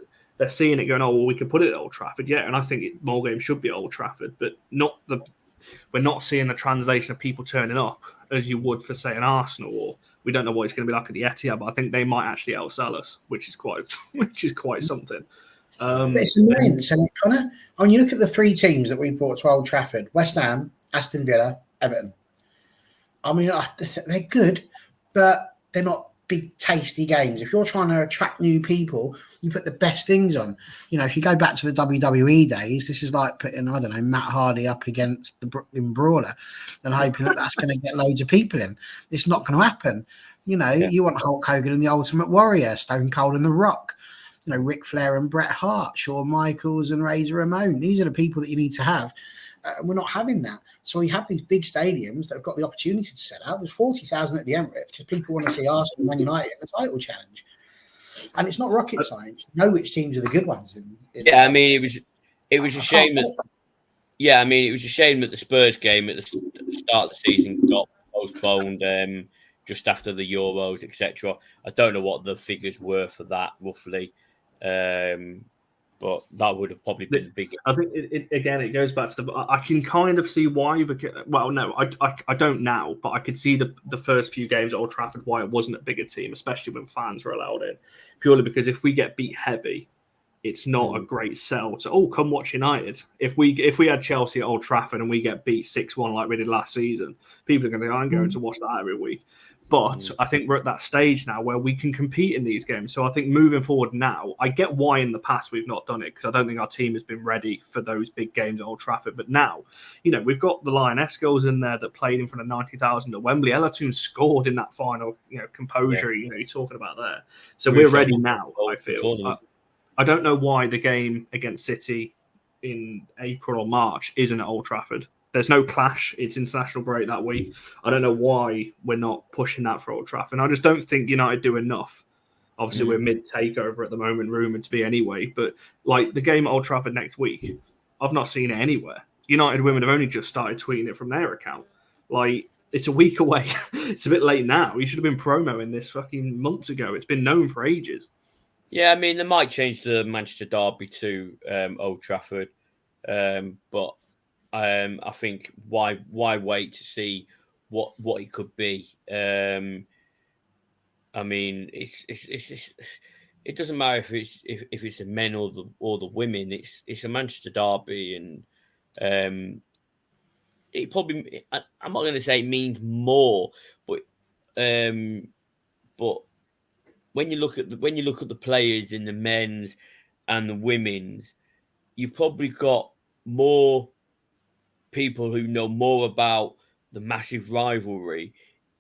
seeing it going, oh, well, we could put it at Old Trafford. Yeah, and I think more games should be at Old Trafford, but we're not seeing the translation of people turning up as you would for, say, an Arsenal, or we don't know what it's going to be like at the Etihad, but I think they might actually outsell us, which is quite something. But it's annoying, isn't it, Connor? I mean, you look at the three teams that we brought to Old Trafford: West Ham, Aston Villa, Everton. I mean, they're good, but they're not big, tasty games. If you're trying to attract new people, you put the best things on. You know, if you go back to the WWE days, this is like putting, I don't know, Matt Hardy up against the Brooklyn Brawler and hoping that that's going to get loads of people in. It's not going to happen. You know, you want Hulk Hogan and the Ultimate Warrior, Stone Cold and The Rock, you know, Ric Flair and Bret Hart, Shawn Michaels and Razor Ramon. These are the people that you need to have. We're not having that. So we have these big stadiums that have got the opportunity to sell out. There's 40,000 at the Emirates because people want to see Arsenal and Man United in the title challenge. And it's not rocket science. You know which teams are the good ones. I mean, it was a shame that. Yeah, I mean, it was a shame that the Spurs game at the start of the season got postponed just after the Euros, etc. I don't know what the figures were for that roughly. But that would have probably been bigger. I think it goes back to I can kind of see why. Because, well, no, I don't now, but I could see the first few games at Old Trafford why it wasn't a bigger team, especially when fans were allowed in. Purely because if we get beat heavy, it's not a great sell to come watch United. If we had Chelsea at Old Trafford and we get beat 6-1 like we did last season, people are going to think I'm going to watch that every week. But I think we're at that stage now where we can compete in these games. So I think moving forward now, I get why in the past we've not done it because I don't think our team has been ready for those big games at Old Trafford. But now, you know, we've got the Lioness girls in there that played in front of 90,000 at Wembley. Ella Toon scored in that final, you know, composure, you know, you're talking about there. So we're ready now, I feel. I don't know why the game against City in April or March isn't at Old Trafford. There's no clash. It's international break that week. I don't know why we're not pushing that for Old Trafford. And I just don't think United do enough. Obviously, we're mid-takeover at the moment, rumoured to be anyway. But, like, the game at Old Trafford next week, I've not seen it anywhere. United women have only just started tweeting it from their account. Like, it's a week away. It's a bit late now. You should have been promoting this fucking months ago. It's been known for ages. Yeah, I mean, they might change the Manchester derby to Old Trafford. But I think why wait to see what it could be? I mean, it doesn't matter if it's the men or the women. It's a Manchester derby, and it probably. I'm not going to say it means more, but when you look at the players in the men's and the women's, you've probably got more people who know more about the massive rivalry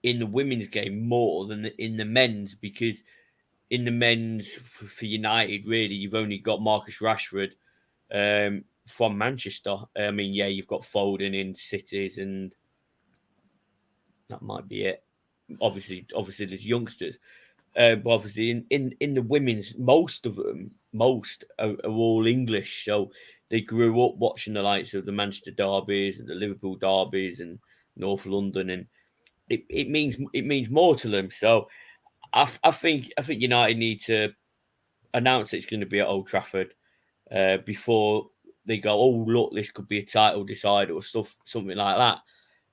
in the women's game more than in the men's, because in the men's for United, really, you've only got Marcus Rashford from Manchester. I mean, yeah, you've got Foden in Cities, and that might be it. Obviously, there's youngsters. But obviously, in the women's, most are all English, so they grew up watching the likes of the Manchester derbies and the Liverpool derbies and North London, and it means more to them. So I think United need to announce it's going to be at Old Trafford before they go, oh look, this could be a title decider or something like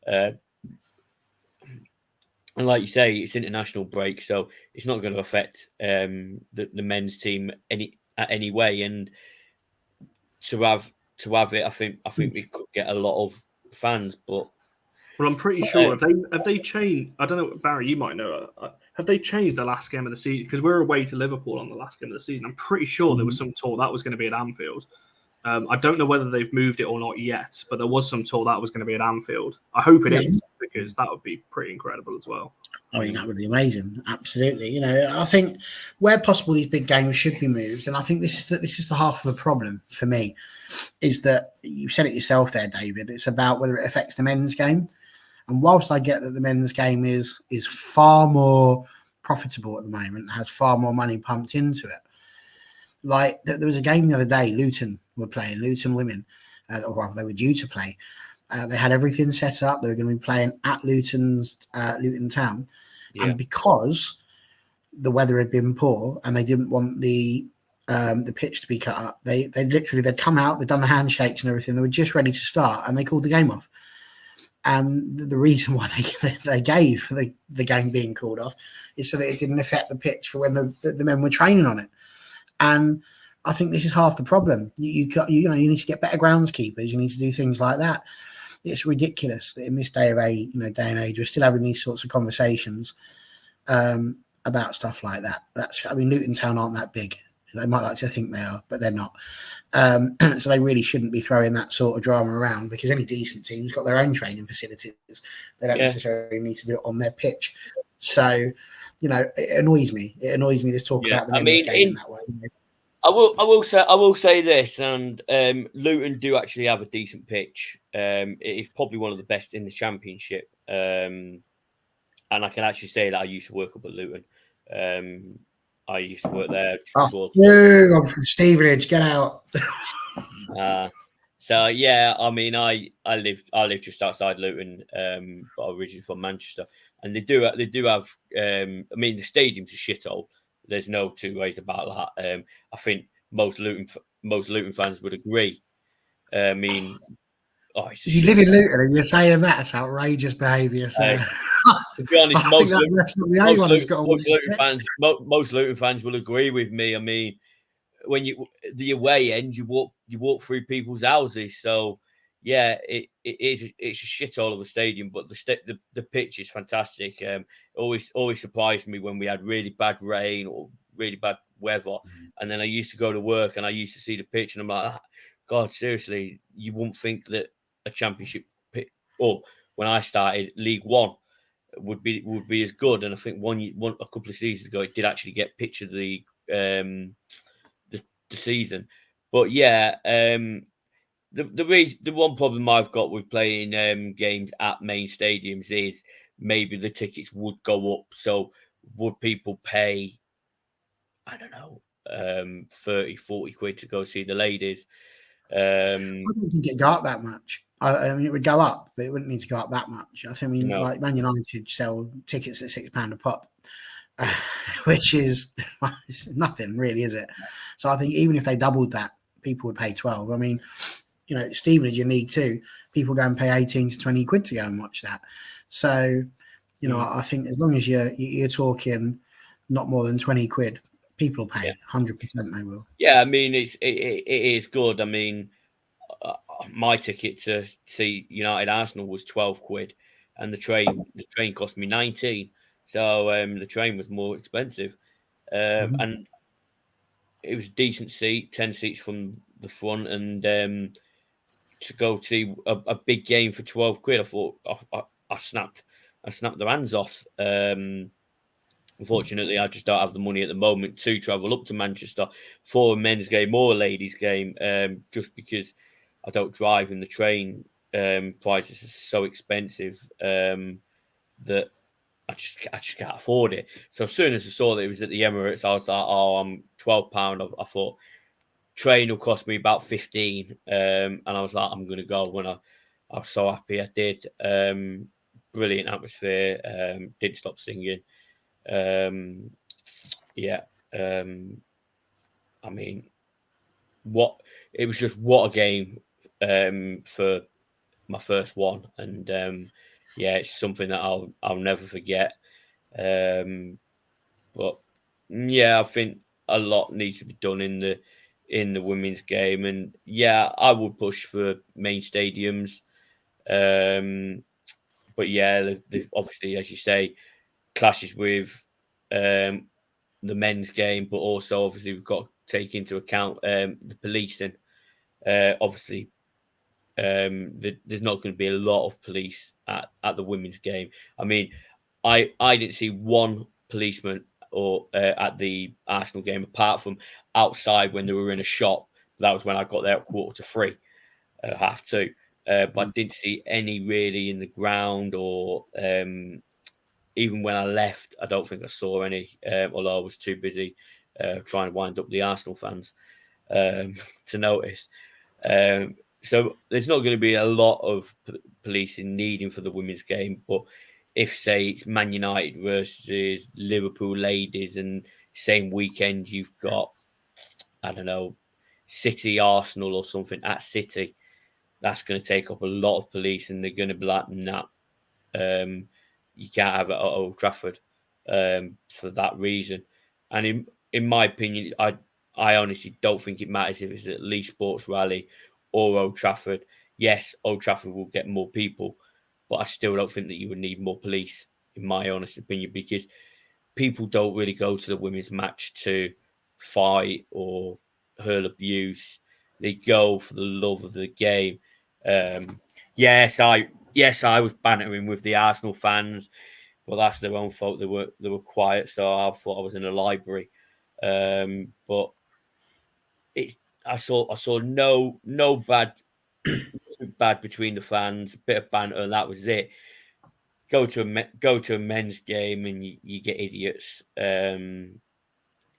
that. And like you say, it's international break, so it's not going to affect the men's team any way. And to have it, I think we could get a lot of fans. But I'm pretty sure have they changed? I don't know, Barry, you might know. Have they changed the last game of the season? Because we're away to Liverpool on the last game of the season. I'm pretty sure there was some talk that was going to be at Anfield. I don't know whether they've moved it or not yet, but there was some talk that was going to be at Anfield. I hope it is, because that would be pretty incredible as well. I mean, that would be amazing. Absolutely. You know, I think where possible, these big games should be moved. And I think this is the half of the problem for me, is that you said it yourself there, David. It's about whether it affects the men's game. And whilst I get that the men's game is far more profitable at the moment, has far more money pumped into it. Like, there was a game the other day, Luton were playing, Luton women, or rather they were due to play. They had everything set up. They were going to be playing at Luton Town. Yeah. And because the weather had been poor and they didn't want the pitch to be cut up, they'd come out, they'd done the handshakes and everything. They were just ready to start, and they called the game off. And the reason why they gave for the game being called off is so that it didn't affect the pitch for when the men were training on it. And I think this is half the problem. You need to get better groundskeepers. You need to do things like that. it's ridiculous that in this day and age, we're still having these sorts of conversations about stuff like that. I mean, Luton Town aren't that big. They might like to think they are, but they're not. So they really shouldn't be throwing that sort of drama around, because any decent team's got their own training facilities. They don't necessarily need to do it on their pitch. So, it annoys me. It annoys me to talk about the men's game in that way. I will say this, and Luton do actually have a decent pitch. It is probably one of the best in the Championship. And I can actually say that I used to work up at Luton. I used to work there. I'm from Stevenage. Get out. So yeah, I mean, I live just outside Luton, but originally from Manchester, and they do have. I mean, the stadium's a shithole. There's no two ways about that. I think most Luton fans would agree. I mean, you live in Luton and you're saying that's outrageous behaviour. So, to be honest, most Luton fans will agree with me. I mean, when the away end, you walk through people's houses. So yeah, it's a shithole of a stadium, but the pitch is fantastic. Always surprised me when we had really bad rain or really bad weather, and then I used to go to work and I used to see the pitch, and I'm like, God, seriously, you wouldn't think that a Championship pitch, or when I started League One, would be as good. And I think a couple of seasons ago, it did actually get pitch of the season. But yeah, the one problem I've got with playing games at main stadiums is maybe the tickets would go up. So would people pay, I don't know, 30, 40 quid to go see the ladies? I don't think it'd go up that much. I mean, it would go up, but it wouldn't need to go up that much. I think, like Man United sell tickets at £6 a pop, which is nothing really, is it? So I think even if they doubled that, people would pay 12. I mean, Stevenage in League Two, people go and pay 18 to 20 quid to go and watch that. So, I think as long as you're talking not more than 20 quid, people will pay. 100% they will. Yeah, I mean, it is good. I mean, my ticket to see United Arsenal was 12 quid, and the train cost me 19. So the train was more expensive, and it was a decent seat, 10 seats from the front, and to go see a big game for 12 quid, I thought I snapped their hands off. Unfortunately, I just don't have the money at the moment to travel up to Manchester for a men's game or a ladies' game, just because I don't drive and the train prices are so expensive that I just can't afford it. So as soon as I saw that it was at the Emirates, I was like, I'm £12. I thought train will cost me about 15, and I was like, I'm going to go. When I was so happy I did. Brilliant atmosphere. Didn't stop singing. I mean, what a game for my first one, and it's something that I'll never forget. But yeah, I think a lot needs to be done in the women's game, and I would push for main stadiums. But yeah, obviously, as you say, clashes with the men's game, but also obviously we've got to take into account the policing. Obviously, there's not going to be a lot of police at the women's game. I mean, I didn't see one policeman or at the Arsenal game, apart from outside when they were in a shop. That was when I got there at 2:45, 2:30. But I didn't see any really in the ground, or even when I left, I don't think I saw any, although I was too busy trying to wind up the Arsenal fans to notice. So there's not going to be a lot of policing needing for the women's game. But if, say, it's Man United versus Liverpool ladies, and same weekend you've got, I don't know, City Arsenal or something at City, that's going to take up a lot of police, and they're going to be like, nah, you can't have it at Old Trafford for that reason. And in my opinion, I honestly don't think it matters if it's at Leigh Sports Rally or Old Trafford. yes, Old Trafford will get more people, but I still don't think that you would need more police, in my honest opinion, because people don't really go to the women's match to fight or hurl abuse. They go for the love of the game. Yes, I was bantering with the Arsenal fans, but that's their own fault. They were quiet, so I thought I was in a library. But I saw no bad between the fans, a bit of banter, and that was it. Go to a men's game and you get idiots, and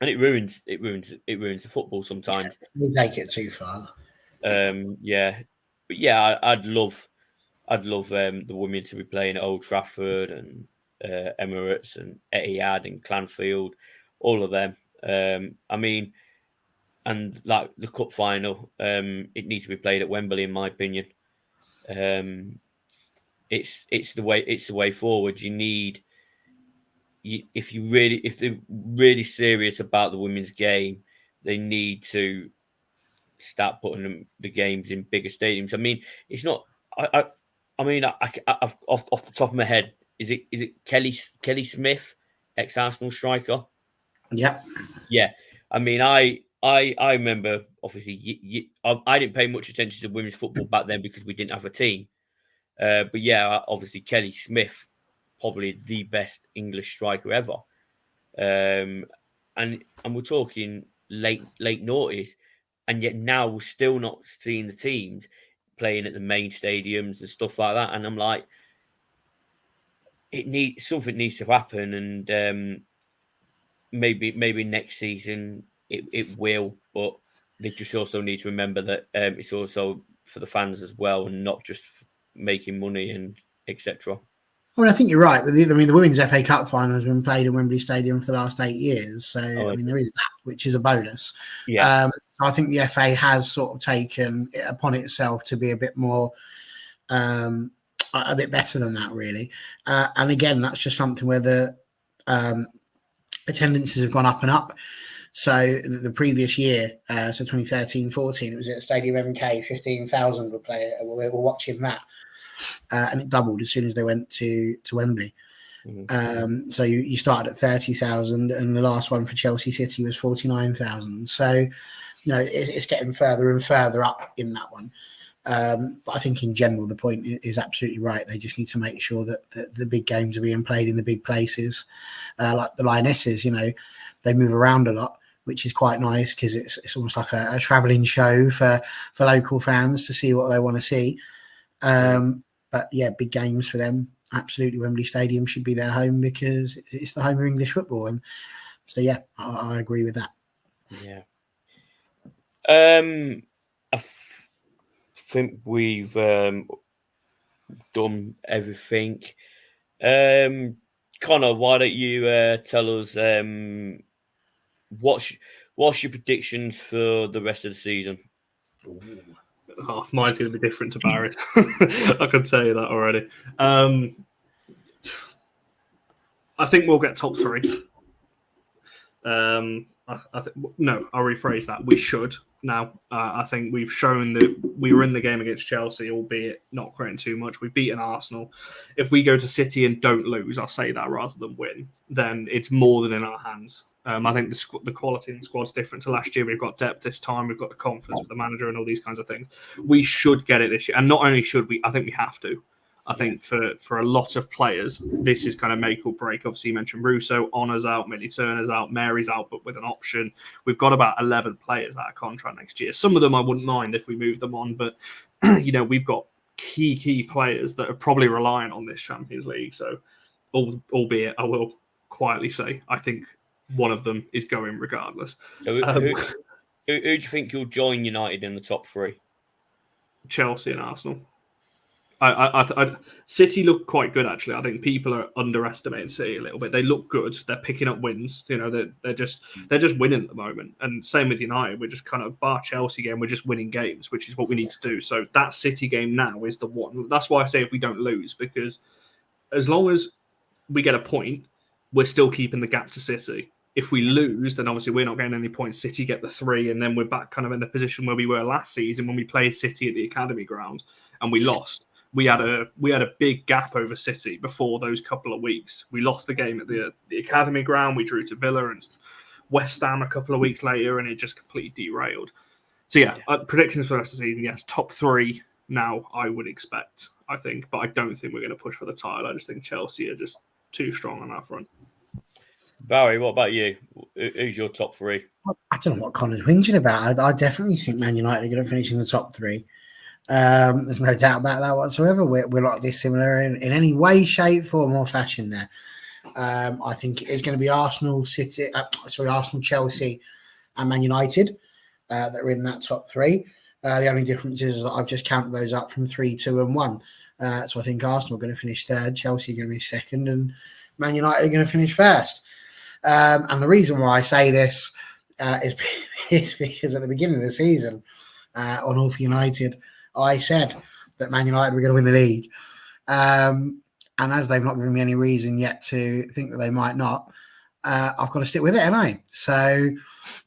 it ruins the football sometimes. You take it too far. Yeah, but yeah, I'd love the women to be playing at Old Trafford and Emirates and Etihad and Clanfield, all of them. I mean, and like the cup final, it needs to be played at Wembley, in my opinion. It's the way forward. If they're really serious about the women's game, they need to start putting the games in bigger stadiums. I mean, it's not. I've off the top of my head, is it Kelly Smith, ex-Arsenal striker? Yep. Yeah. I mean, I remember, obviously, I didn't pay much attention to women's football back then because we didn't have a team. But yeah, obviously Kelly Smith, probably the best English striker ever. And we're talking late noughties, and yet now we're still not seeing the teams playing at the main stadiums and stuff like that. And I'm like, something needs to happen, and maybe next season it will, but they just also need to remember that it's also for the fans as well, and not just making money and etc. I mean, I think you're right. The Women's FA Cup final has been played in Wembley Stadium for the last 8 years. So, I mean, there is that, which is a bonus. Yeah. I think the FA has sort of taken it upon itself to be a bit more, a bit better than that, really. And again, that's just something where the attendances have gone up and up. So the previous year, so 2013-14, it was at Stadium MK, 15,000 were watching that. And it doubled as soon as they went to Wembley. Mm-hmm. So you started at 30,000, and the last one for Chelsea City was 49,000. So, it's getting further and further up in that one. But I think in general, the point is absolutely right. They just need to make sure that the big games are being played in the big places. Like the Lionesses, they move around a lot, which is quite nice because it's almost like a travelling show for local fans to see what they want to see. But yeah, big games for them. Absolutely, Wembley Stadium should be their home because it's the home of English football. And so, yeah, I agree with that. Yeah. I think we've done everything. Connor, why don't you tell us what's your predictions for the rest of the season? Oh, mine's going to be different to Barry's. I can tell you that already. I think we'll get top 3. No, I'll rephrase that. We should now. I think we've shown that we were in the game against Chelsea, albeit not creating too much. We've beaten Arsenal. If we go to City and don't lose, I'll say that rather than win, then it's more than in our hands. I think the quality in the squad's different to last year. We've got depth this time. We've got the confidence with the manager and all these kinds of things. We should get it this year. And not only should we, I think we have to. I think for a lot of players, this is kind of make or break. Obviously, you mentioned Russo, Honor's out, Millie Turner's out, Mary's out, but with an option. We've got about 11 players out of contract next year. Some of them I wouldn't mind if we move them on, but we've got key players that are probably relying on this Champions League. So, albeit I will quietly say, I think one of them is going regardless. So, who do you think you'll join United in the top 3? Chelsea and Arsenal. City look quite good, actually. I think people are underestimating City a little bit. They look good. They're picking up wins. They're just winning at the moment. And same with United. We're just kind of bar Chelsea game. We're just winning games, which is what we need to do. So that City game now is the one. That's why I say if we don't lose, because as long as we get a point, we're still keeping the gap to City. If we lose, then obviously we're not getting any points. City get the 3, and then we're back kind of in the position where we were last season when we played City at the Academy ground. and we lost. We had a big gap over City before those couple of weeks. We lost the game at the Academy ground. We drew to Villa and West Ham a couple of weeks later, and it just completely derailed. So yeah, predictions for the rest of the season, yes, top 3 now I would expect, I think, but I don't think we're going to push for the title. I just think Chelsea are just too strong on our front. Barry, what about you? Who's your top 3? I don't know what Connor's whinging about. I definitely think Man United are going to finish in the top 3. There's no doubt about that whatsoever. We're not dissimilar in any way, shape, form, or fashion there. I think it's going to be Arsenal, Chelsea, and Man United that are in that top 3. The only difference is that I've just counted those up from 3, 2, and 1. So I think Arsenal are going to finish 3rd, Chelsea are going to be 2nd, and Man United are going to finish 1st. And the reason why I say this is because at the beginning of the season, on All for United, I said that Man United were going to win the league. And as they've not given me any reason yet to think that they might not, I've got to stick with it, haven't I? So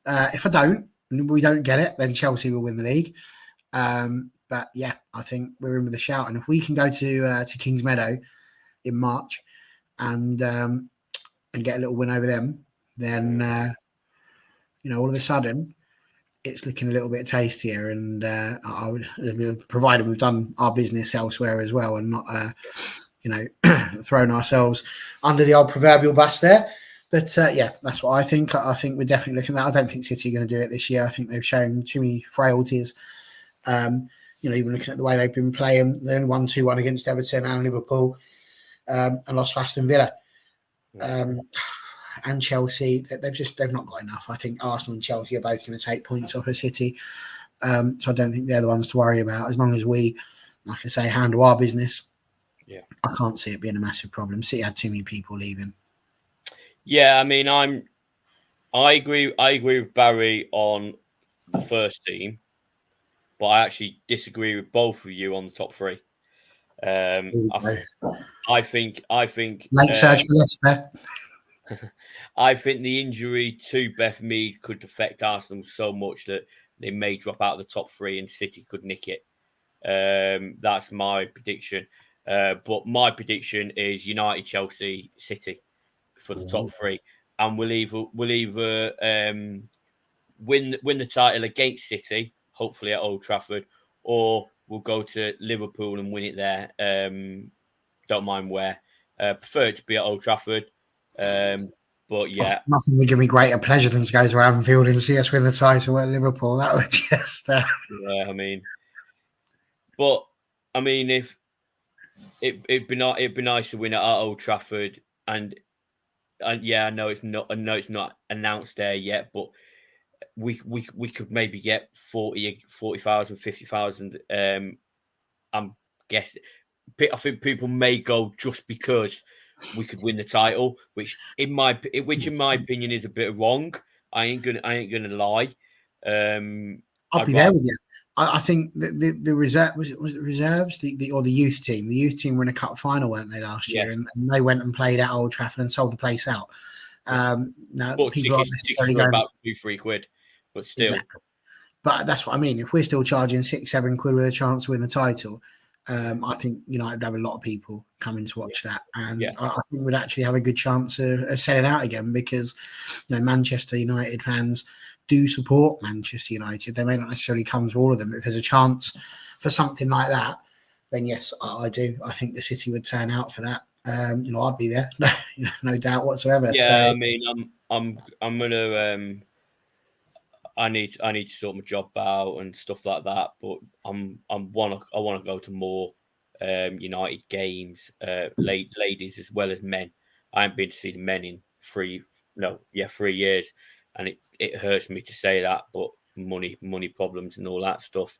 if I don't, we don't get it, then Chelsea will win the league. But yeah, I think we're in with a shout. And if we can go to Kings Meadow in March and get a little win over them, then all of a sudden it's looking a little bit tastier. And I would, provided we've done our business elsewhere as well and not thrown ourselves under the old proverbial bus there. But yeah, that's what I think. I think we're definitely looking at that. I don't think City are going to do it this year. I think they've shown too many frailties. Even looking at the way they've been playing, they only won 2-1 against Everton and Liverpool, and lost to Aston Villa. And Chelsea, they've not got enough. I think Arsenal and Chelsea are both going to take points off of City. So I don't think they're the ones to worry about. As long as we, like I say, handle our business, I can't see it being a massive problem. City had too many people leaving. Yeah, I mean, I agree with Barry on the first team, but I actually disagree with both of you on the top 3. I think late surge for Leicester. I think the injury to Beth Mead could affect Arsenal so much that they may drop out of the top 3 and City could nick it. That's my prediction. But my prediction is United, Chelsea, City for the top 3, and we'll either win the title against City, hopefully at Old Trafford, or we'll go to Liverpool and win it there. Don't mind where. Prefer it to be at Old Trafford. But yeah, nothing would give me greater pleasure than to go to Anfield and see us win the title at Liverpool. That would just yeah, if it'd be nice to win it at Old Trafford, and yeah, I know it's not announced there yet, but we could maybe get 40,000, 50,000. I'm guessing. I think people may go just because we could win the title, which in my opinion is a bit wrong. I ain't gonna lie. I'll be there with you. I think the reserve was it reserves or the youth team. The youth team were in a cup final, weren't they, last year? And they went and played at Old Trafford and sold the place out. Now but people aren't necessarily going about £2-3, but still. Exactly. But that's what I mean. If we're still charging £6-7 with a chance to win the title, I think United would have a lot of people coming to watch that, and I think we'd actually have a good chance of selling out again because Manchester United fans do support Manchester United. They may not necessarily come to all of them, but if there's a chance for something like that, then yes, I do. I think the city would turn out for that. I'd be there, no doubt whatsoever. Yeah, so, I mean, I'm gonna. I need to sort my job out and stuff like that, but I want to go to more United games, ladies as well as men. I haven't been to see the men in 3 years, and it hurts me to say that, but money problems and all that stuff.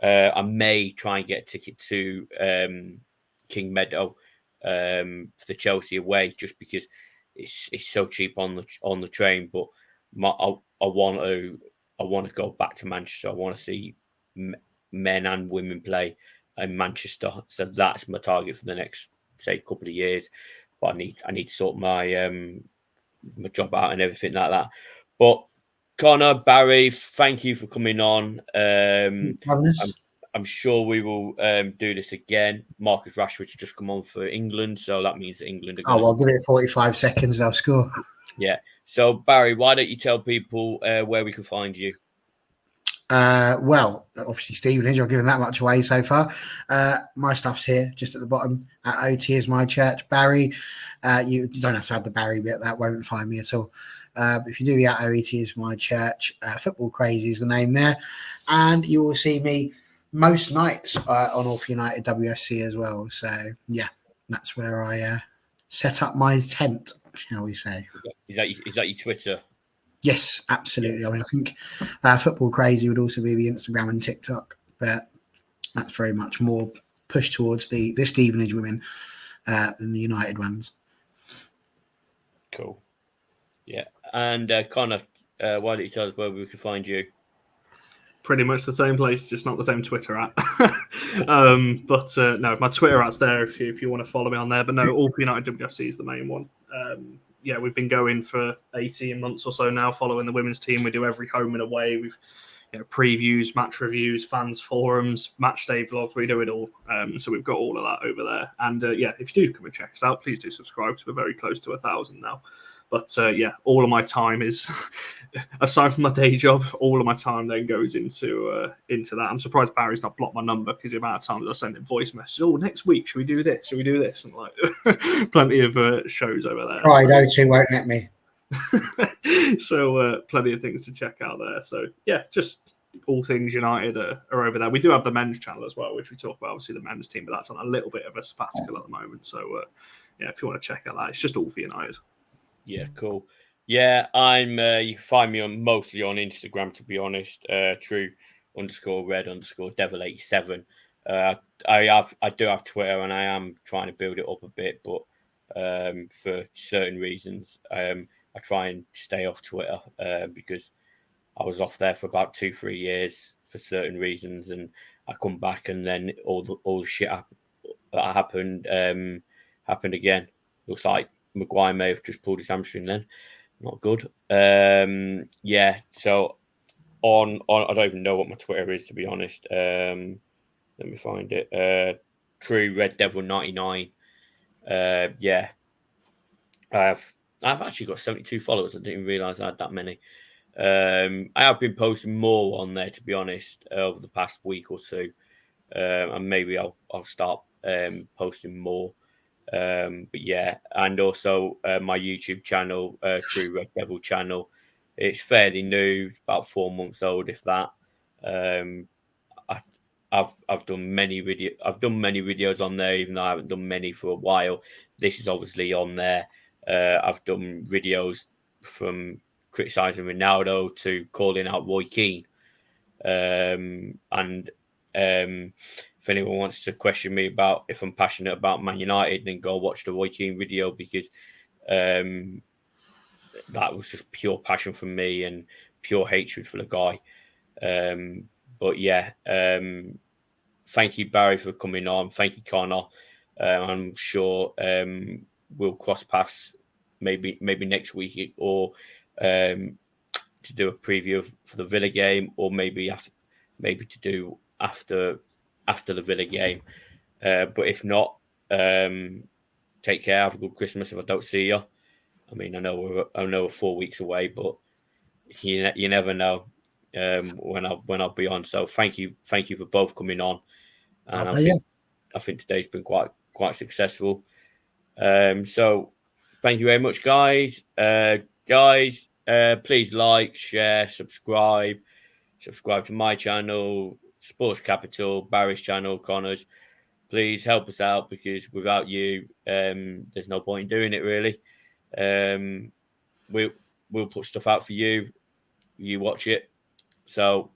I may try and get a ticket to King Meadow for the Chelsea away, just because it's so cheap on the train. But I want to go back to Manchester. I want to see men and women play in Manchester. So that's my target for the next, say, couple of years. But I need to sort my my job out and everything like that. But Connor, Barry, thank you for coming on. I'm I'm sure we will do this again. Marcus Rashford's just come on for England, so that means that England are going I'll give it 45 seconds, they'll score. Yeah. So, Barry, why don't you tell people where we can find you? Well, obviously, Stevenage, I've given that much away so far. My stuff's here, just at the bottom. At OT is my church. Barry, you don't have to have the Barry bit, that won't find me at all. If you do the at OT is my church, Football Crazy is the name there. And you will see me most nights on All for United WSC as well. So, yeah, that's where I set up my tent, shall we say. Is that your Twitter? Yes, absolutely. I mean, I think Football Crazy would also be the Instagram and TikTok, but that's very much more pushed towards the Stevenage women than the United ones. Cool. Yeah. And Connor, why don't you tell us where we can find you? Pretty much the same place, just not the same Twitter at. No, my Twitter at's there if you want to follow me on there. But no, All for United WFC is the main one. Yeah, we've been going for 18 months or so now, following the women's team. We do every home and away. We've previews, match reviews, fans forums, match day vlogs. We do it all. So we've got all of that over there. And if you do come and check us out, please do subscribe, because we're very close to 1,000 now. But all of my time is, aside from my day job, all of my time then goes into that. I'm surprised Barry's not blocked my number, because the amount of times I send him voice messages. Oh, next week, should we do this? Should we do this? And like plenty of shows over there. Pride O2 won't let me. So plenty of things to check out there. So yeah, just all things United are over there. We do have the men's channel as well, which we talk about, obviously the men's team, but that's on a little bit of a sabbatical at the moment. So if you want to check out that, it's just All for United. Yeah, cool. Yeah, I'm. You can find me mostly on Instagram, to be honest. True_red_devil87. I do have Twitter, and I am trying to build it up a bit, but for certain reasons, I try and stay off Twitter because I was off there for about 2-3 years for certain reasons, and I come back, and then all the shit that happened again. Looks like Maguire may have just pulled his hamstring then. Not good. So on I don't even know what my Twitter is, to be honest. Let me find it. True Red Devil 99. I've actually got 72 followers. I didn't realize I had that many. I have been posting more on there, to be honest, over the past week or two. And maybe I'll start posting more. And also my YouTube channel, True Red Devil channel. It's fairly new, about 4 months old, if that. I've done many videos on there, even though I haven't done many for a while. This is obviously on there. I've done videos from criticizing Ronaldo to calling out Roy Keane. If anyone wants to question me about if I'm passionate about Man United, then go watch the Roy Keane video, because that was just pure passion from me and pure hatred for the guy. Thank you, Barry, for coming on. Thank you, Connor. I'm sure we'll cross paths maybe next week, or to do a preview for the Villa game, or maybe to do after the Villa game. But if not, take care. Have a good Christmas if I don't see you. I mean, I know we're 4 weeks away, but you never know when I'll be on. So thank you for both coming on. And I think today's been quite successful. So thank you very much, guys. Please like, share, subscribe to my channel, Sports Capital, Barry's channel, Connor's. Please help us out, because without you, there's no point in doing it, really. We'll put stuff out for you. You watch it. So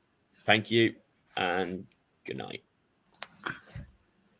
thank you, and good night.